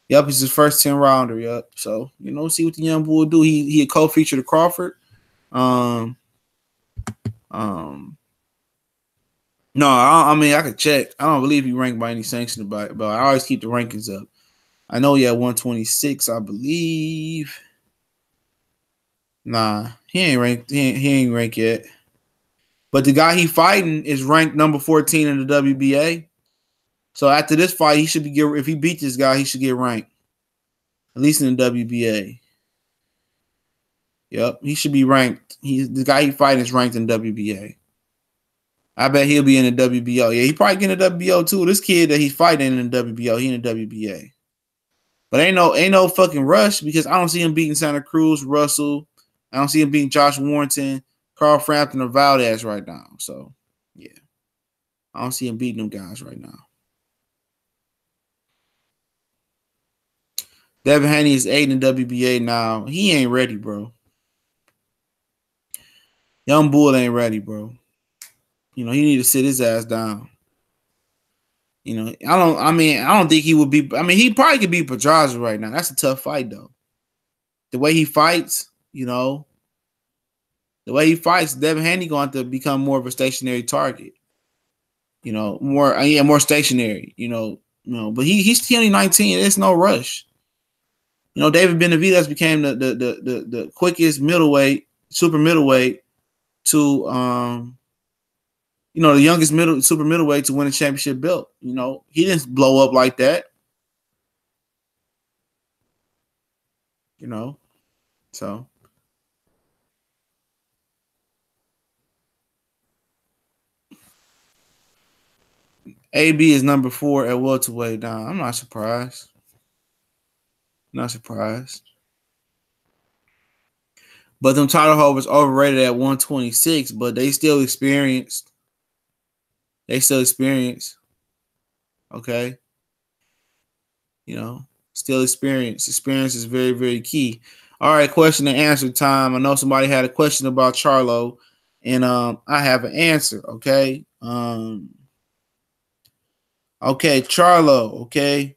Yep, it's his first 10-rounder. Yep. So, see what the young boy will do. He a co-feature to Crawford. No, I could check. I don't believe he ranked by any sanction, but I always keep the rankings up. I know he had 126, I believe. Nah, he ain't ranked. He ain't ranked yet. But the guy he fighting is ranked number 14 in the WBA. So after this fight, he should be if he beat this guy, he should get ranked. At least in the WBA. Yep, he should be ranked. The guy he fighting is ranked in WBA. I bet he'll be in the WBO. Yeah, he probably get in the WBO too. This kid that he's fighting in the WBO, he in the WBA. But ain't no fucking rush because I don't see him beating Santa Cruz, Russell. I don't see him beating Josh Warrington, Carl Frampton, or Valdez right now. So, yeah. I don't see him beating them guys right now. Devin Haney is 8 in WBA now. He ain't ready, bro. Young Bull ain't ready, bro. He need to sit his ass down. I don't think he would be. He probably could beat Pedraza right now. That's a tough fight, though. The way he fights, Devin Haney going to become more of a stationary target. More stationary. But he's only 19. There's no rush. David Benavidez became the quickest middleweight, super middleweight to the youngest super middleweight to win a championship belt. He didn't blow up like that. So AB is number 4 at welterweight down. I'm not surprised. Not surprised. But them title holders overrated at 126, but they still experienced. Okay. You know, still experience. Experience is very, very key. All right, question and answer time. I know somebody had a question about Charlo, and I have an answer. Okay. Okay, Charlo. Okay.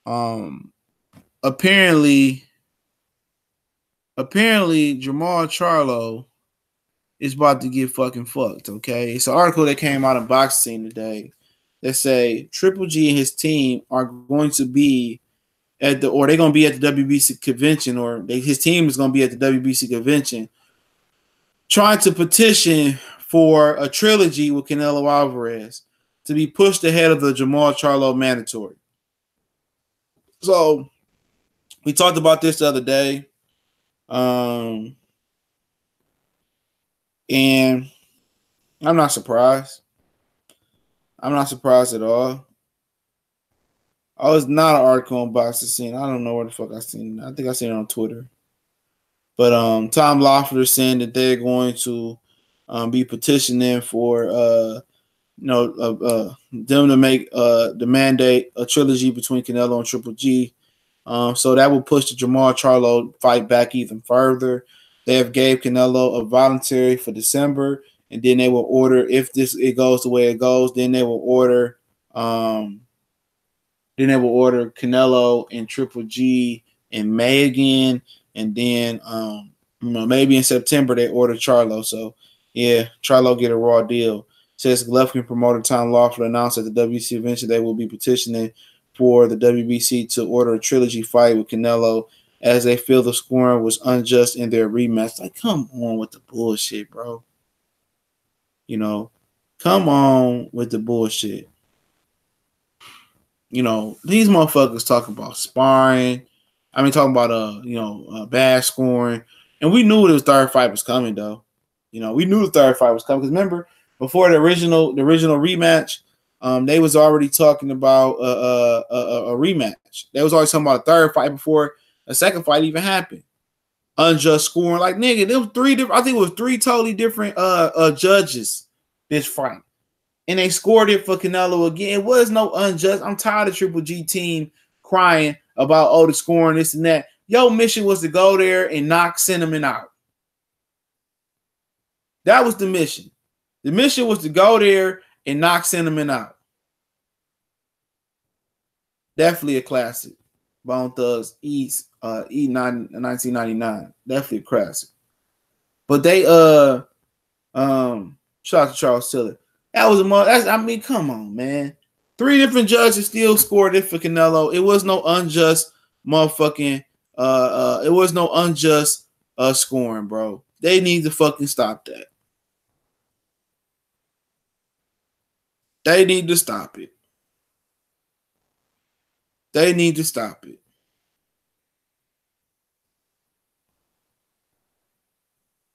Um, apparently Jamal Charlo is about to get fucking fucked. Okay, it's an article that came out of Boxing today that say Triple G and his team are going to be at the, or they're going to be at the WBC convention, or his team is going to be at the WBC convention, trying to petition for a trilogy with Canelo Alvarez to be pushed ahead of the Jamal Charlo mandatory. So we talked about this the other day, and I'm not surprised. I'm not surprised at all. Oh, it's not an article on Boxing Scene. I don't know where the fuck I seen it. I think I seen it on Twitter. But Tom Loeffler saying that they're going to be petitioning for them to make the mandate a trilogy between Canelo and Triple G. So that will push the Jamal Charlo fight back even further. They have gave Canelo a voluntary for December, and then they will order, if it goes the way it goes, then they will order Canelo and Triple G in May again, and then maybe in September they order Charlo. So yeah, Charlo get a raw deal. Says Lefkin promoter Tom Loeffler announced at the WBC eventually they will be petitioning for the WBC to order a trilogy fight with Canelo as they feel the scoring was unjust in their rematch. Like, come on with the bullshit, bro. You know, come on with the bullshit. You know, these motherfuckers talk about sparring. I mean, talking about bad scoring, and we knew the third fight was coming, though. You know, we knew the third fight was coming because remember before the original rematch, they was already talking about a rematch. They was always talking about a third fight before a second fight even happened. Unjust scoring, like nigga, there was three different. I think it was three totally different judges this fight. And they scored it for Canelo again. It was no unjust. I'm tired of Triple G team crying about, the scoring, this and that. Your mission was to go there and knock Cinnamon out. That was the mission. The mission was to go there and knock Cinnamon out. Definitely a classic. Bone Thugs, E1999. Definitely a classic. But they, shout out to Charles Tiller. That was come on, man. Three different judges still scored it for Canelo. It was no unjust motherfucking it was no unjust scoring, bro. They need to fucking stop that. They need to stop it. They need to stop it.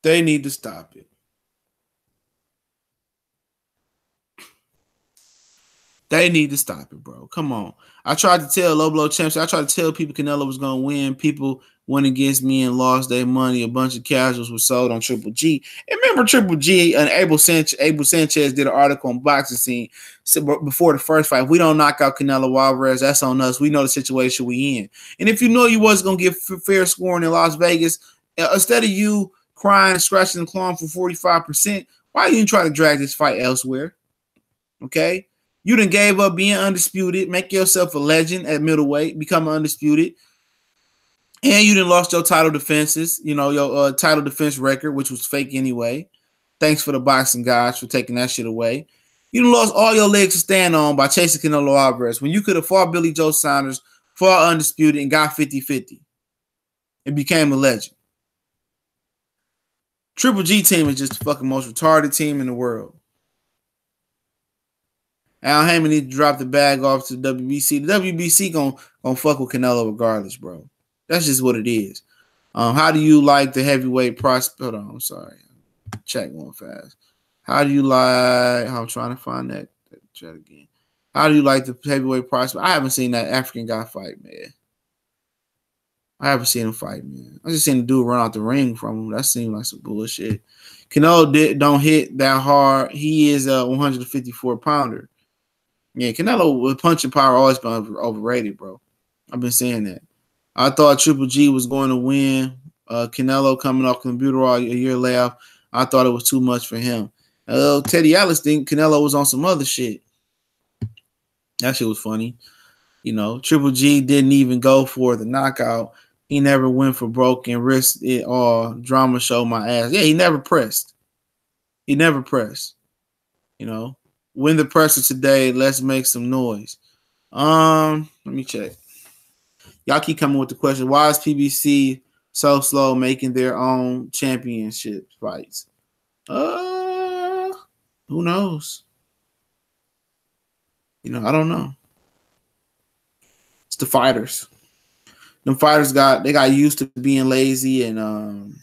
They need to stop it. They need to stop it, bro. Come on. I tried to tell Low Blow Champs. I tried to tell people Canelo was going to win. People went against me and lost their money. A bunch of casuals were sold on Triple G. And remember Triple G and Abel Sanchez did an article on Boxing Scene before the first fight. If we don't knock out Canelo Alvarez, that's on us. We know the situation we in. And if you know you wasn't going to get fair scoring in Las Vegas, instead of you crying, scratching and clawing for 45%, why you try to drag this fight elsewhere? Okay? You done gave up being undisputed, make yourself a legend at middleweight, become undisputed, and you done lost your title defenses, your title defense record, which was fake anyway. Thanks for the boxing guys for taking that shit away. You done lost all your legs to stand on by chasing Canelo Alvarez when you could have fought Billy Joe Saunders, fought undisputed, and got 50-50. It became a legend. Triple G team is just the fucking most retarded team in the world. Al Heyman need to drop the bag off to the WBC. The WBC gonna fuck with Canelo regardless, bro. That's just what it is. How do you like the heavyweight prospect? Hold on, I'm sorry. Check one fast. How do you like? I'm trying to find that chat again. How do you like the heavyweight prospect? I haven't seen that African guy fight, man. I haven't seen him fight, man. I just seen the dude run out the ring from him. That seemed like some bullshit. Canelo don't hit that hard. He is a 154 pounder. Yeah, Canelo with punching power always been overrated, bro. I've been saying that. I thought Triple G was going to win. Canelo coming off computer a year layoff. I thought it was too much for him. Teddy Atlas think Canelo was on some other shit. That shit was funny. You know, Triple G didn't even go for the knockout. He never went for broke and risked it all. Drama show my ass. Yeah, he never pressed. He never pressed. You know, win the presser today. Let's make some noise. Let me check. Y'all keep coming with the question. Why is PBC so slow making their own championship fights? Who knows? You know, I don't know. It's the fighters. Them fighters got used to being lazy and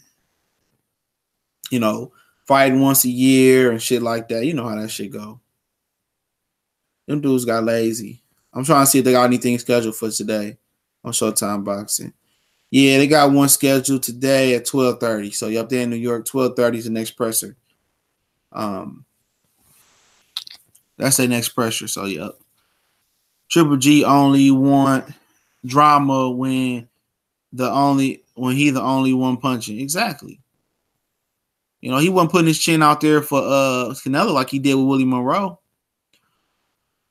you know, fighting once a year and shit like that. You know how that shit go. Them dudes got lazy. I'm trying to see if they got anything scheduled for today on Showtime Boxing. Yeah, they got one scheduled today at 12:30. So you're up there in New York, 12:30 is the next presser. That's their next pressure. So yep. Triple G only want drama when he the only one punching. Exactly. You know, he wasn't putting his chin out there for Canelo like he did with Willie Monroe.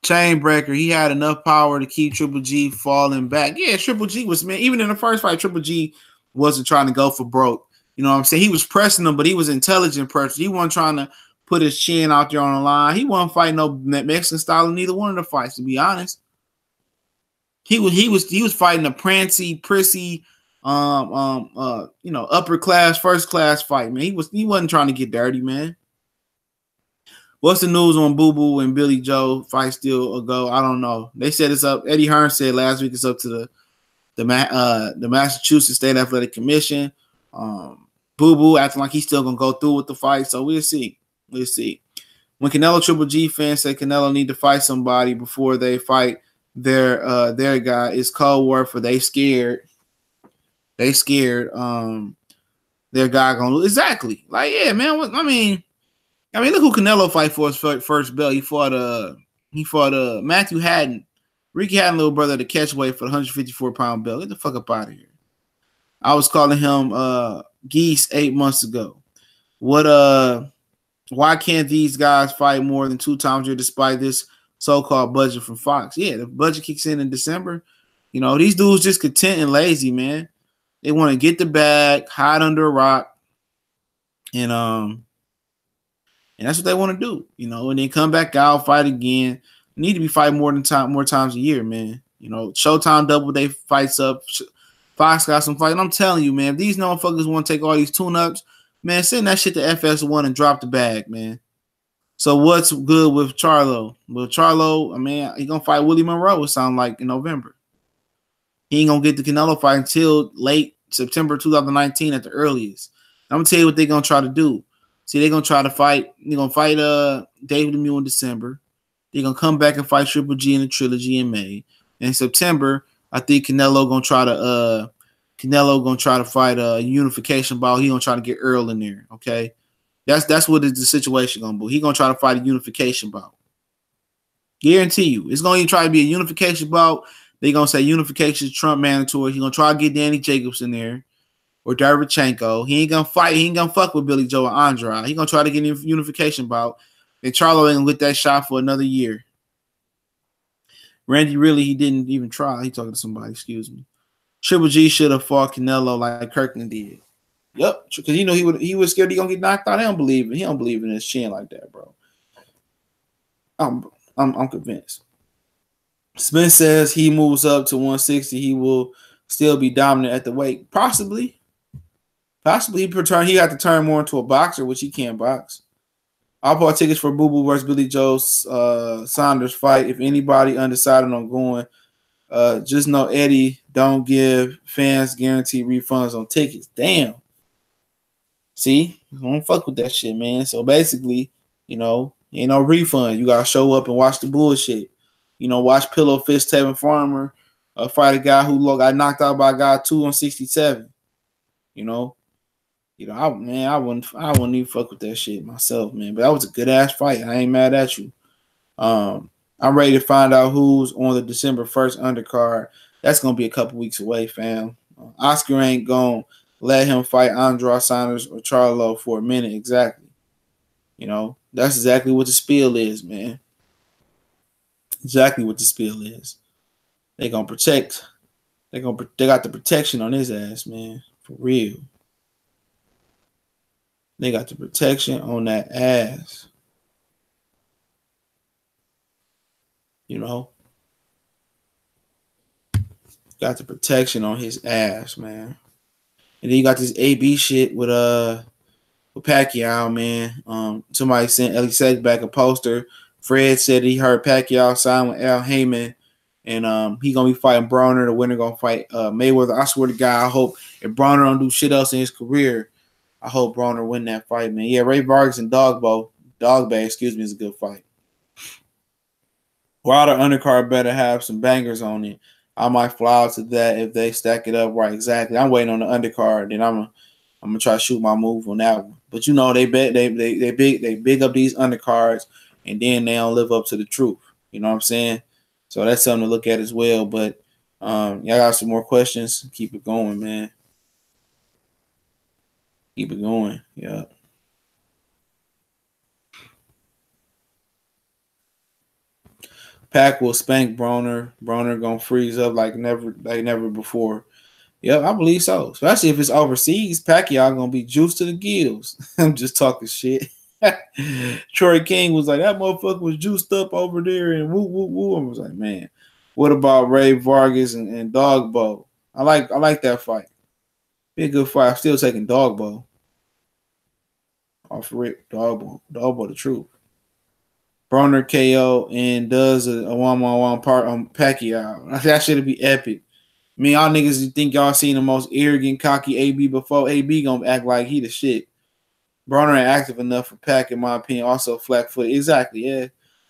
Chainbreaker, he had enough power to keep Triple G falling back. Yeah, Triple G was, man, even in the first fight, Triple G wasn't trying to go for broke. You know what I'm saying? He was pressing him, but he was intelligent pressure. He wasn't trying to put his chin out there on the line. He wasn't fighting no Mexican style in neither one of the fights, to be honest. He was fighting a prissy, you know, upper class, first class fight, man. He wasn't trying to get dirty, man. What's the news on Boo Boo and Billy Joe fight still ago? I don't know. They said it's up. Eddie Hearn said last week it's up to the Massachusetts State Athletic Commission. Boo Boo acting like he's still gonna go through with the fight, so we'll see. We'll see. When Canelo Triple G fans say Canelo need to fight somebody before they fight their guy, it's cold word for they scared. They scared. Their guy gonna lose. Exactly. Like, yeah, man. I mean, look who Canelo fight for his first belt. He fought Matthew Haddon, Ricky Haddon, little brother, the catchweight for the 154-pound belt. Get the fuck up out of here. I was calling him geese 8 months ago. Why can't these guys fight more than 2 times a year despite this so-called budget from Fox? Yeah, the budget kicks in December. You know, these dudes just content and lazy, man. They want to get the bag, hide under a rock, and that's what they want to do, you know, and then come back out, fight again. You need to be fighting more times a year, man. You know, Showtime double day fights up. Fox got some fights. I'm telling you, man, if these motherfuckers want to take all these tune-ups, man, send that shit to FS1 and drop the bag, man. So what's good with Charlo? Well, Charlo, I mean, he's going to fight Willie Monroe, it sounds like, in November. He ain't going to get the Canelo fight until late September 2019 at the earliest. I'm going to tell you what they're going to try to do. See, they're going to try to fight. They're going to fight David Lemieux in December. They're going to come back and fight Triple G in the trilogy in May. In September, I think Canelo going to try to fight a unification bout. He going to try to get Earl in there, okay? That's what the situation going to be. He going to try to fight a unification bout. Guarantee you. It's going to try to be a unification bout. They're going to say unification is Trump mandatory. He's going to try to get Danny Jacobs in there. Or Derevchenko. He ain't gonna fight. He ain't gonna fuck with Billy Joe and Andrade. He gonna try to get a unification bout. And Charlo ain't gonna get that shot for another year. Randy really, he didn't even try. He talking to somebody. Excuse me. Triple G should have fought Canelo like Kirkland did. Yep, because you know he was scared he gonna get knocked out. He don't believe in his chin like that, bro. I'm convinced. Spence says he moves up to 160. He will still be dominant at the weight. Possibly he had to turn more into a boxer, which he can't box. I'll buy tickets for Boo Boo versus Billy Joe Saunders fight. If anybody undecided on going, just know Eddie don't give fans guaranteed refunds on tickets. Damn. See, don't fuck with that shit, man. So basically, you know, ain't no refund. You gotta show up and watch the bullshit. You know, watch Pillow Fist Tevin Farmer fight a guy who got knocked out by a guy 2 on 67. I wouldn't even fuck with that shit myself, man. But that was a good ass fight. I ain't mad at you. I'm ready to find out who's on the December 1st undercard. That's gonna be a couple weeks away, fam. Oscar ain't gonna let him fight Andra Saunders or Charlo for a minute exactly. That's exactly what the spiel is, man. Exactly what the spiel is. They gonna protect. They got the protection on his ass, man. For real. They got the protection on that ass. Got the protection on his ass, man. And then you got this AB shit with Pacquiao, man. Somebody sent Ellie Sack a poster. Fred said he heard Pacquiao sign with Al Heyman, and he gonna be fighting Broner. The winner gonna fight Mayweather. I swear to God, I hope if Broner don't do shit else in his career, I hope Broner win that fight, man. Yeah, Ray Vargas and Dogbay, excuse me, is a good fight. Wilder undercard better have some bangers on it. I might fly out to that if they stack it up right. Exactly. I'm waiting on the undercard, then I'm gonna try to shoot my move on that one. But they big up these undercards, and then they don't live up to the truth. You know what I'm saying? So that's something to look at as well. But y'all got some more questions? Keep it going, man. Keep it going. Yeah. Pac will spank Broner. Broner gonna freeze up like never before. Yep, I believe so. Especially if it's overseas, Pacquiao gonna be juiced to the gills. I'm just talking shit. Troy King was like, that motherfucker was juiced up over there and woo woo woo. I was like, man, what about Ray Vargas and Dogbo? I like that fight. Be a good fight. I'm still taking Dogbo. Off rip, Dogbo the truth. Broner KO and does a one-on-one part on Pacquiao. That should be epic. I mean, y'all niggas think y'all seen the most arrogant, cocky AB before. AB gonna act like he the shit. Broner ain't active enough for Pac, in my opinion. Also flat-footed. Exactly, yeah.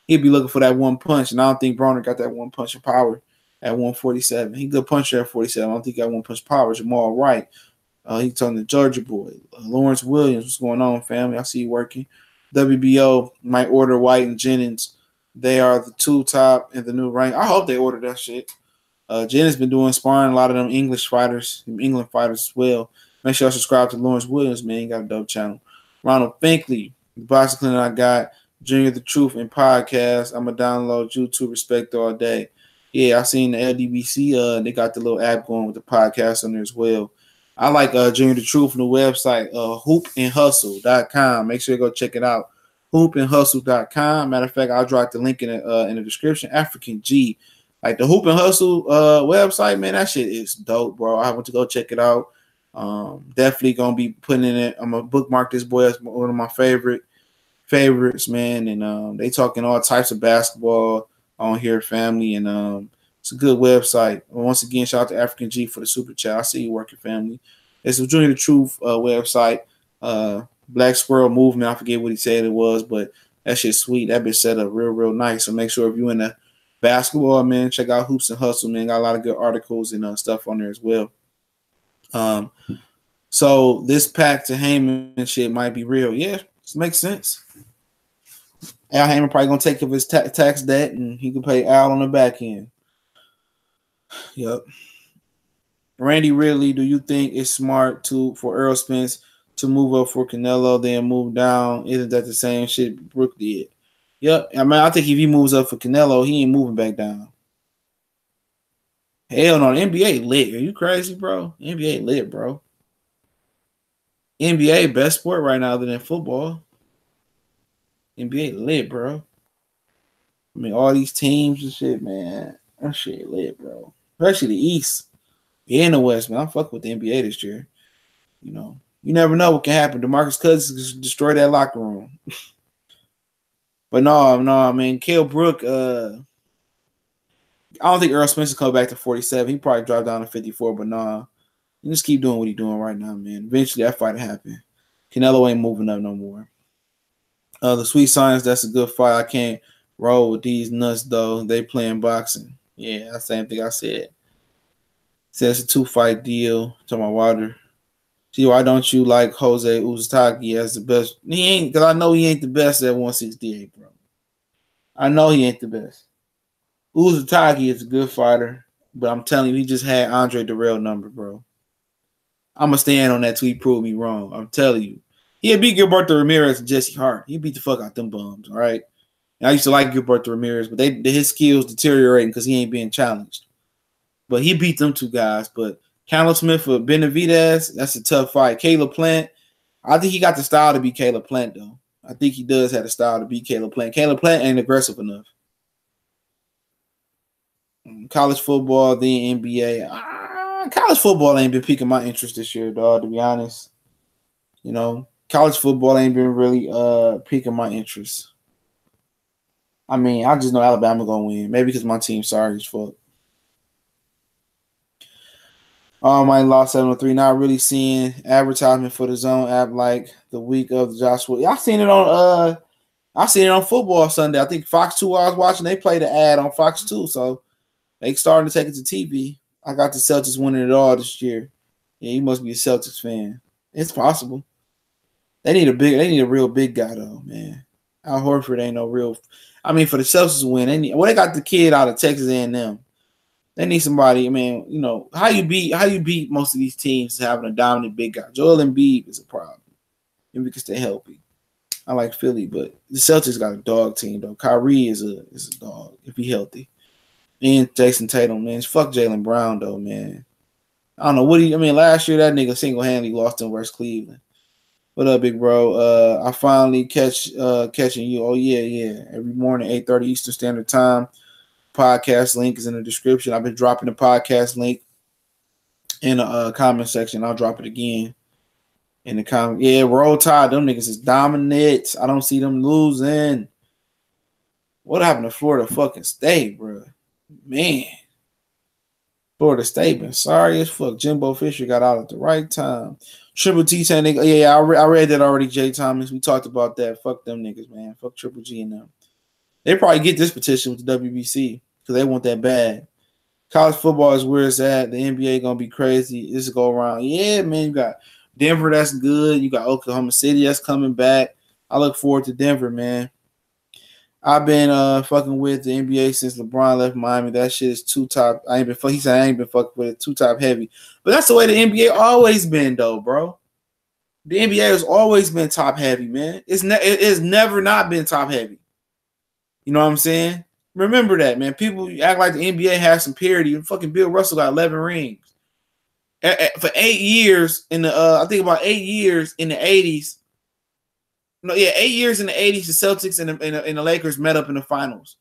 He'd be looking for that one punch, and I don't think Broner got that one punch of power at 147. He good puncher at 47. I don't think he got one punch power. Jamal Wright. He's talking to Georgia boy. Lawrence Williams. What's going on, family? I see you working. WBO might order White and Jennings. They are the two top in the new rank. I hope they order that shit. Jennings been doing sparring a lot of them England fighters as well. Make sure you subscribe to Lawrence Williams, man. He got a dope channel. Ronald Finkley, the boxing clinic I got, Junior the Truth and podcast. I'm going to download YouTube Respect all day. Yeah, I seen the LDBC. They got the little app going with the podcast on there as well. I like Junior the Truth on the website, hoopandhustle.com. Make sure you go check it out. Hoopandhustle.com. Matter of fact, I'll drop the link in the description. African G. Like the Hoop and Hustle website, man, that shit is dope, bro. I want to go check it out. Definitely gonna be putting in it. I'm gonna bookmark this boy as one of my favorites, man. And they talking all types of basketball on here, family. And it's a good website. Once again, shout out to African G for the super chat. I see you working, family. It's a Junior the Truth website. Black Squirrel Movement. I forget what he said it was, but that shit's sweet. That bitch set up real nice. So make sure if you're in the basketball, man, check out Hoops and Hustle, man. Got a lot of good articles and stuff on there as well. So this Pac to Heyman shit might be real. Yeah, this makes sense. Al Heyman probably gonna take up his tax debt, and he can pay Al on the back end. Yep. Randy Ridley, do you think it's smart for Errol Spence to move up for Canelo, then move down? Isn't that the same shit Brook did? Yep. I mean, I think if he moves up for Canelo, he ain't moving back down. Hell no, the NBA lit. Are you crazy, bro? NBA lit, bro. NBA best sport right now other than football. NBA lit, bro. I mean, all these teams and shit, man. That shit lit, bro. Especially the East and the West, man. I'm fucking with the NBA this year. You never know what can happen. DeMarcus Cousins can destroy that locker room. But no, I mean, Kell Brook, I don't think Errol Spence will come back to 47. He probably dropped down to 54, but nah. You just keep doing what he's doing right now, man. Eventually that fight will happen. Canelo ain't moving up no more. The Sweet Science, that's a good fight. I can't roll with these nuts, though. They playing boxing. Yeah, that's the same thing I said. Says it's a 2-fight deal. Talking about Wilder. See, why don't you like Jose Uzataki as the best? He ain't, because I know he ain't the best at 168, bro. I know he ain't the best. Uzataki is a good fighter. But I'm telling you, he just had Andre Dirrell number, bro. I'm gonna stand on that till he prove me wrong. I'm telling you. He'll beat Gilberto Ramirez and Jesse Hart. He beat the fuck out them bums, all right? And I used to like Gilberto Ramirez, but his skills deteriorating because he ain't being challenged. But he beat them two guys. But Callum Smith for Benavidez, that's a tough fight. Caleb Plant, I think he got the style to beat Caleb Plant, though. I think he does have the style to beat Caleb Plant. Caleb Plant ain't aggressive enough. College football, then NBA. College football ain't been piquing my interest this year, dog, to be honest. You know, college football ain't been really piquing my interest. I mean, I just know Alabama gonna win. Maybe because my team's sorry as fuck. My lost 703. Not really seeing advertisement for the Zone app like the week of the Joshua. I seen it on Football Sunday. I think Fox 2 I was watching, they played the ad on Fox 2, so they starting to take it to TV. I got the Celtics winning it all this year. Yeah, you must be a Celtics fan. It's possible. They need a real big guy though, man. Al Horford ain't no real. I mean, for the Celtics to win, they got the kid out of Texas A&M. They need somebody. I mean, you know how you beat most of these teams is having a dominant big guy. Joel Embiid is a problem, and we can stay healthy. I like Philly, but the Celtics got a dog team though. Kyrie is a dog if he healthy. And Jason Tatum, man. Fuck Jaylen Brown though, man. I don't know last year that nigga single-handedly lost in West Cleveland. What up, big bro? I finally catching you. Oh yeah. Every morning, 8:30 Eastern Standard Time. Podcast link is in the description. I've been dropping the podcast link in the comment section. I'll drop it again in the comment. Yeah, Roll Tide. Them niggas is dominant. I don't see them losing. What happened to Florida fucking State, bro? Man. Florida State been sorry as fuck. Jimbo Fisher got out at the right time. Triple T saying, yeah, I read that already, Jay Thomas. We talked about that. Fuck them niggas, man. Fuck Triple G and them. They probably get this petition with the WBC because they want that bad. College football is where it's at. The NBA going to be crazy. This go around. Yeah, man, you got Denver that's good. You got Oklahoma City that's coming back. I look forward to Denver, man. I've been fucking with the NBA since LeBron left Miami. That shit is too top. He said I ain't been fucking with it. Too top heavy. But that's the way the NBA always been, though, bro. The NBA has always been top heavy, man. It's never not been top heavy. You know what I'm saying? Remember that, man. People act like the NBA has some parity. And fucking Bill Russell got 11 rings. For 8 years I think about 8 years in the 80s. No, yeah, 8 years in the 80s, the Celtics and the Lakers met up in the finals.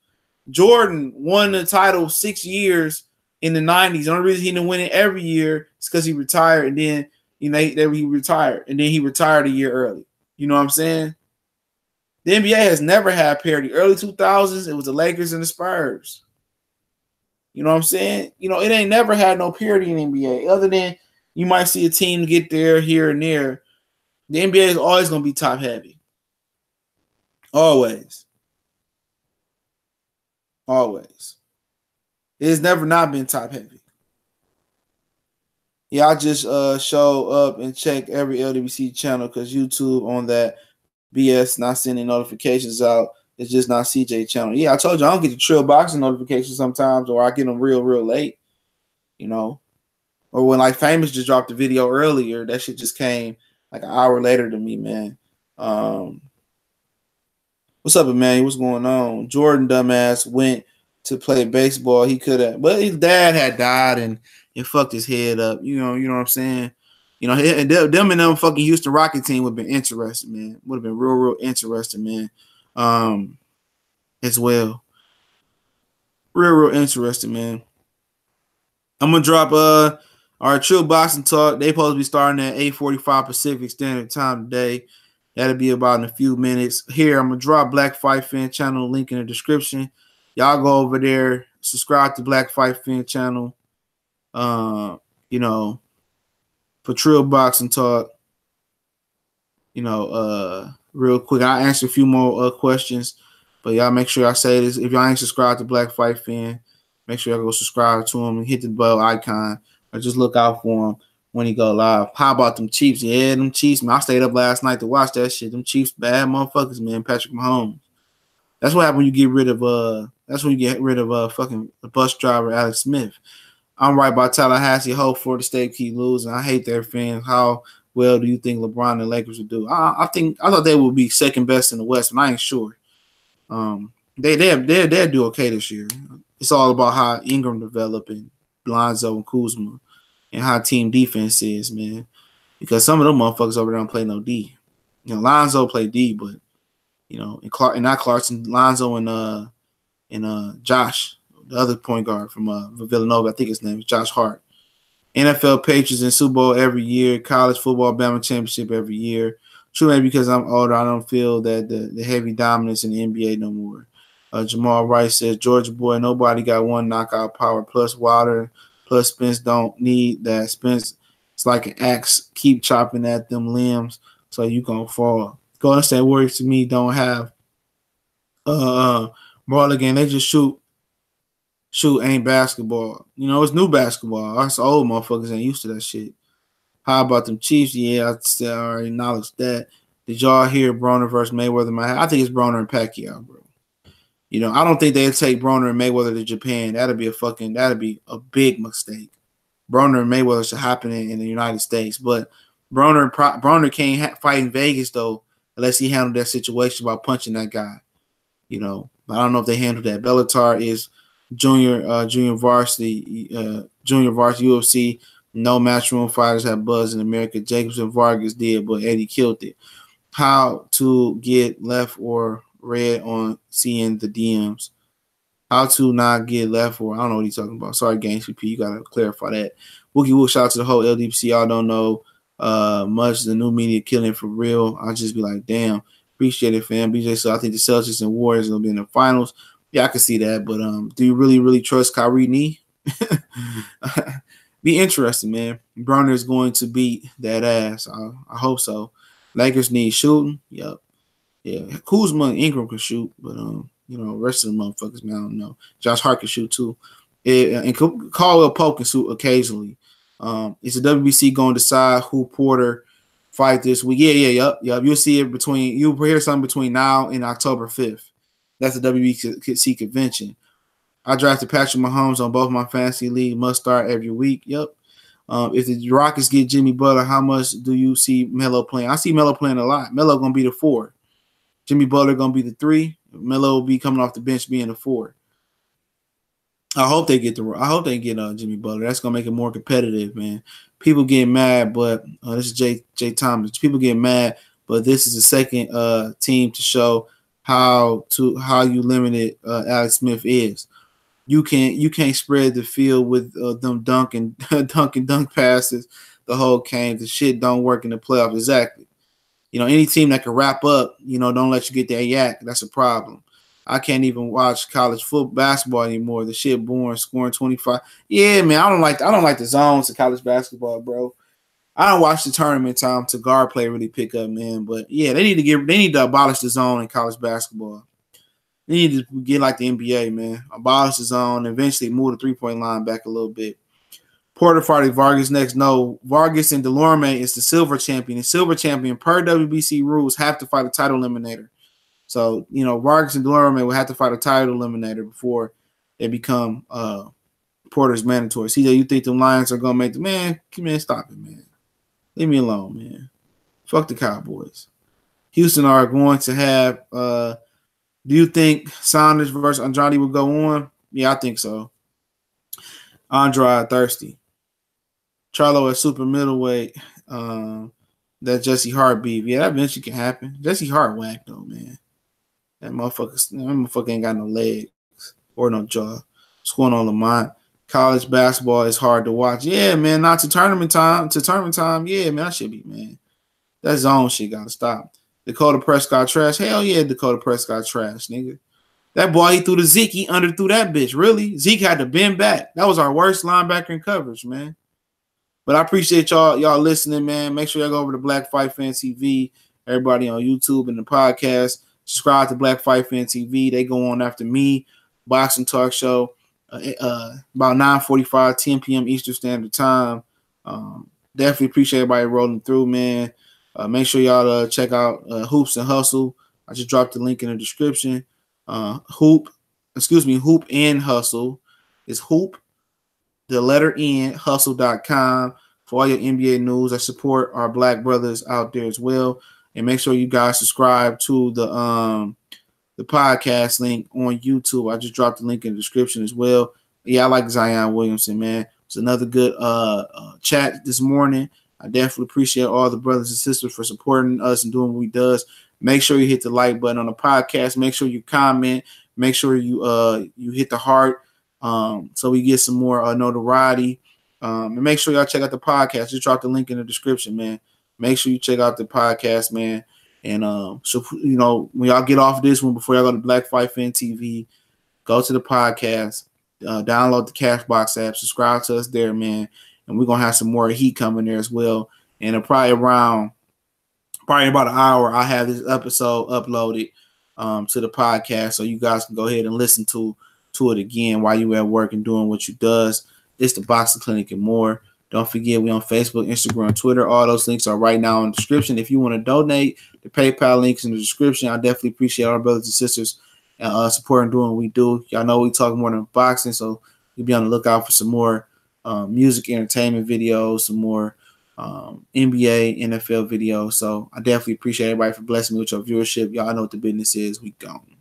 Jordan won the title 6 years in the 90s. The only reason he didn't win it every year is because he retired, and then he retired, and then he retired a year early. You know what I'm saying? The NBA has never had parity. Early 2000s, it was the Lakers and the Spurs. You know what I'm saying? You know, it ain't never had no parity in the NBA, other than you might see a team get there, here, and there. The NBA is always going to be top heavy. Always. It has never not been top heavy. Yeah, I just show up and check every LWC channel because YouTube on that BS not sending notifications out. It's just not CJ channel. Yeah, I told you I don't get the Trill Boxing notifications sometimes, or I get them real late, you know. Or when like Famous just dropped the video earlier, that shit just came like an hour later to me, man. What's up, man? What's going on? Jordan dumbass went to play baseball. He could have, but his dad had died and fucked his head up. You know what I'm saying? You know, them and them fucking Houston Rocket team would have been interesting, man. Would have been real interesting, man. As well. Real interesting, man. I'm gonna drop our True Boxing Talk. They supposed to be starting at 8:45 Pacific Standard Time today. That'll be about in a few minutes. Here, I'm going to drop Black Fight Fan channel link in the description. Y'all go over there, subscribe to Black Fight Fan channel. You know, for Trill Boxing Talk. You know, real quick, I'll answer a few more questions. But y'all make sure I say this. If y'all ain't subscribed to Black Fight Fan, make sure y'all go subscribe to him and hit the bell icon. Or just look out for him when he go live. How about them Chiefs? Yeah, them Chiefs, man. I stayed up last night to watch that shit. Them Chiefs, bad motherfuckers, man. Patrick Mahomes. That's what happens when you get rid of fucking the bus driver Alex Smith. I'm right by Tallahassee. Hope for the state keep losing. I hate their fans. How well do you think LeBron and Lakers would do? I thought they would be second best in the West, but I ain't sure. They'll do okay this year. It's all about how Ingram developing, Lonzo and Kuzma, and how team defense is, man. Because some of them motherfuckers over there don't play no D. You know, Lonzo play D, but you know, and not Clarkson, Lonzo and Josh, the other point guard from Villanova, I think his name is Josh Hart. NFL Patriots in Super Bowl every year, college football Bama championship every year. True, maybe because I'm older, I don't feel that the heavy dominance in the NBA no more. Jamal Rice says, Georgia boy, nobody got one knockout power plus Wilder, plus Spence don't need that. Spence, it's like an axe, keep chopping at them limbs so you gonna fall. Golden State Warriors to me don't have ball again. They just shoot ain't basketball. You know, it's new basketball. Us old motherfuckers ain't used to that shit. How about them Chiefs? Yeah, I already acknowledged that. Did y'all hear Broner versus Mayweather? I think it's Broner and Pacquiao, bro. You know, I don't think they'd take Broner and Mayweather to Japan. That'd be a big mistake. Broner and Mayweather should happen in the United States. But Broner can't fight in Vegas, though, unless he handled that situation by punching that guy. You know, I don't know if they handled that. Bellator is junior varsity UFC. No matchroom fighters have buzz in America. Jacobs and Vargas did, but Eddie killed it. How to get left or read on seeing the DMs? How to not get left or I don't know what he's talking about. Sorry, Gang CP, you gotta clarify that. Wookie Wook, shout out to the whole LDPC. Y'all don't know much. The new media killing for real. I'll just be like, damn, appreciate it, fam. BJ, so I think the Celtics and Warriors will be in the finals. Yeah, I can see that, but do you really trust Kyrie Nee? Be interesting, man. Broner is going to beat that ass. I hope so. Lakers need shooting. Yep. Yeah. Kuzma and Ingram can shoot, but you know, rest of the motherfuckers, man, I don't know. Josh Hart can shoot too. And Caldwell Pope can shoot occasionally. Is the WBC going to decide who Porter fight this week? Yep. You'll see it you'll hear something between now and October 5th. That's the WBC convention. I drafted Patrick Mahomes on both my fantasy league. Must start every week. Yep. If the Rockets get Jimmy Butler, how much do you see Melo playing? I see Melo playing a lot. Melo going to be the 4. Jimmy Butler going to be the 3. Melo will be coming off the bench being the 4. I hope they get Jimmy Butler. That's going to make it more competitive, man. People get mad, but this is Jay Thomas. People get mad, but this is the second team to show how you limited Alex Smith is. You can't spread the field with them dunk passes the whole game. The shit don't work in the playoffs. Exactly. You know, any team that can wrap up, you know, don't let you get that yak. That's a problem. I can't even watch college football basketball anymore. The shit boring, scoring 25. Yeah, man, I don't like the zones of college basketball, bro. I don't watch the tournament time to guard play really pick up, man. But yeah, they need to abolish the zone in college basketball. They need to get like the NBA, man. Abolish the zone, eventually move the 3-point line back a little bit. Porter fighting Vargas next. No, Vargas and Delorme is the silver champion. The silver champion, per WBC rules, have to fight a title eliminator. So, you know, Vargas and Delorme will have to fight a title eliminator before they become Porter's mandatory. CJ, you think the Lions are going to make the man? Stop it, man. Leave me alone, man. Fuck the Cowboys. Houston are going to have do you think Saunders versus Andrade will go on? Yeah, I think so. Andrade thirsty. Charlo at super middleweight. That Jesse Hart beef. Yeah, that eventually can happen. Jesse Hart whack though, man. That motherfucker ain't got no legs or no jaw. What's going on, Lamont? College basketball is hard to watch. Yeah, man. Not to tournament time. Yeah, man. I should be, man. That zone shit gotta stop. Dakota Prescott trash. Hell yeah, Dakota Prescott trash, nigga. That boy, he threw the Zeke. He underthrew that bitch. Really? Zeke had to bend back. That was our worst linebacker in coverage, man. But I appreciate y'all listening, man. Make sure y'all go over to Black Fight Fan TV. Everybody on YouTube and the podcast. Subscribe to Black Fight Fan TV. They go on after me. Boxing Talk Show. About 9:45, 10 p.m. Eastern Standard Time. Definitely appreciate everybody rolling through, man. Make sure y'all check out Hoops and Hustle. I just dropped the link in the description. Hoop and Hustle is Hoop the letter N, hustle.com for all your NBA news. I support our black brothers out there as well. And make sure you guys subscribe to the podcast link on YouTube. I just dropped the link in the description as well. Yeah, I like Zion Williamson, man. It's another good chat this morning. I definitely appreciate all the brothers and sisters for supporting us and doing what we does. Make sure you hit the like button on the podcast. Make sure you comment. Make sure you hit the heart so we get some more notoriety. And make sure y'all check out the podcast. Just drop the link in the description, man. Make sure you check out the podcast, man. And so when y'all get off this one, before y'all go to Black Fight Fan TV, go to the podcast, download the Cashbox app, subscribe to us there, man. And we're gonna have some more heat coming there as well. And probably about an hour, I have this episode uploaded to the podcast, so you guys can go ahead and listen to it again while you at work and doing what you does. It's the Boxing Clinic and more. Don't forget, we on Facebook, Instagram, Twitter. All those links are right now in the description. If you want to donate, the PayPal links in the description. I definitely appreciate our brothers and sisters supporting doing what we do. Y'all know we talk more than boxing, so you'll be on the lookout for some more music, entertainment videos, some more NBA, NFL videos. So I definitely appreciate everybody for blessing me with your viewership. Y'all know what the business is. We gone.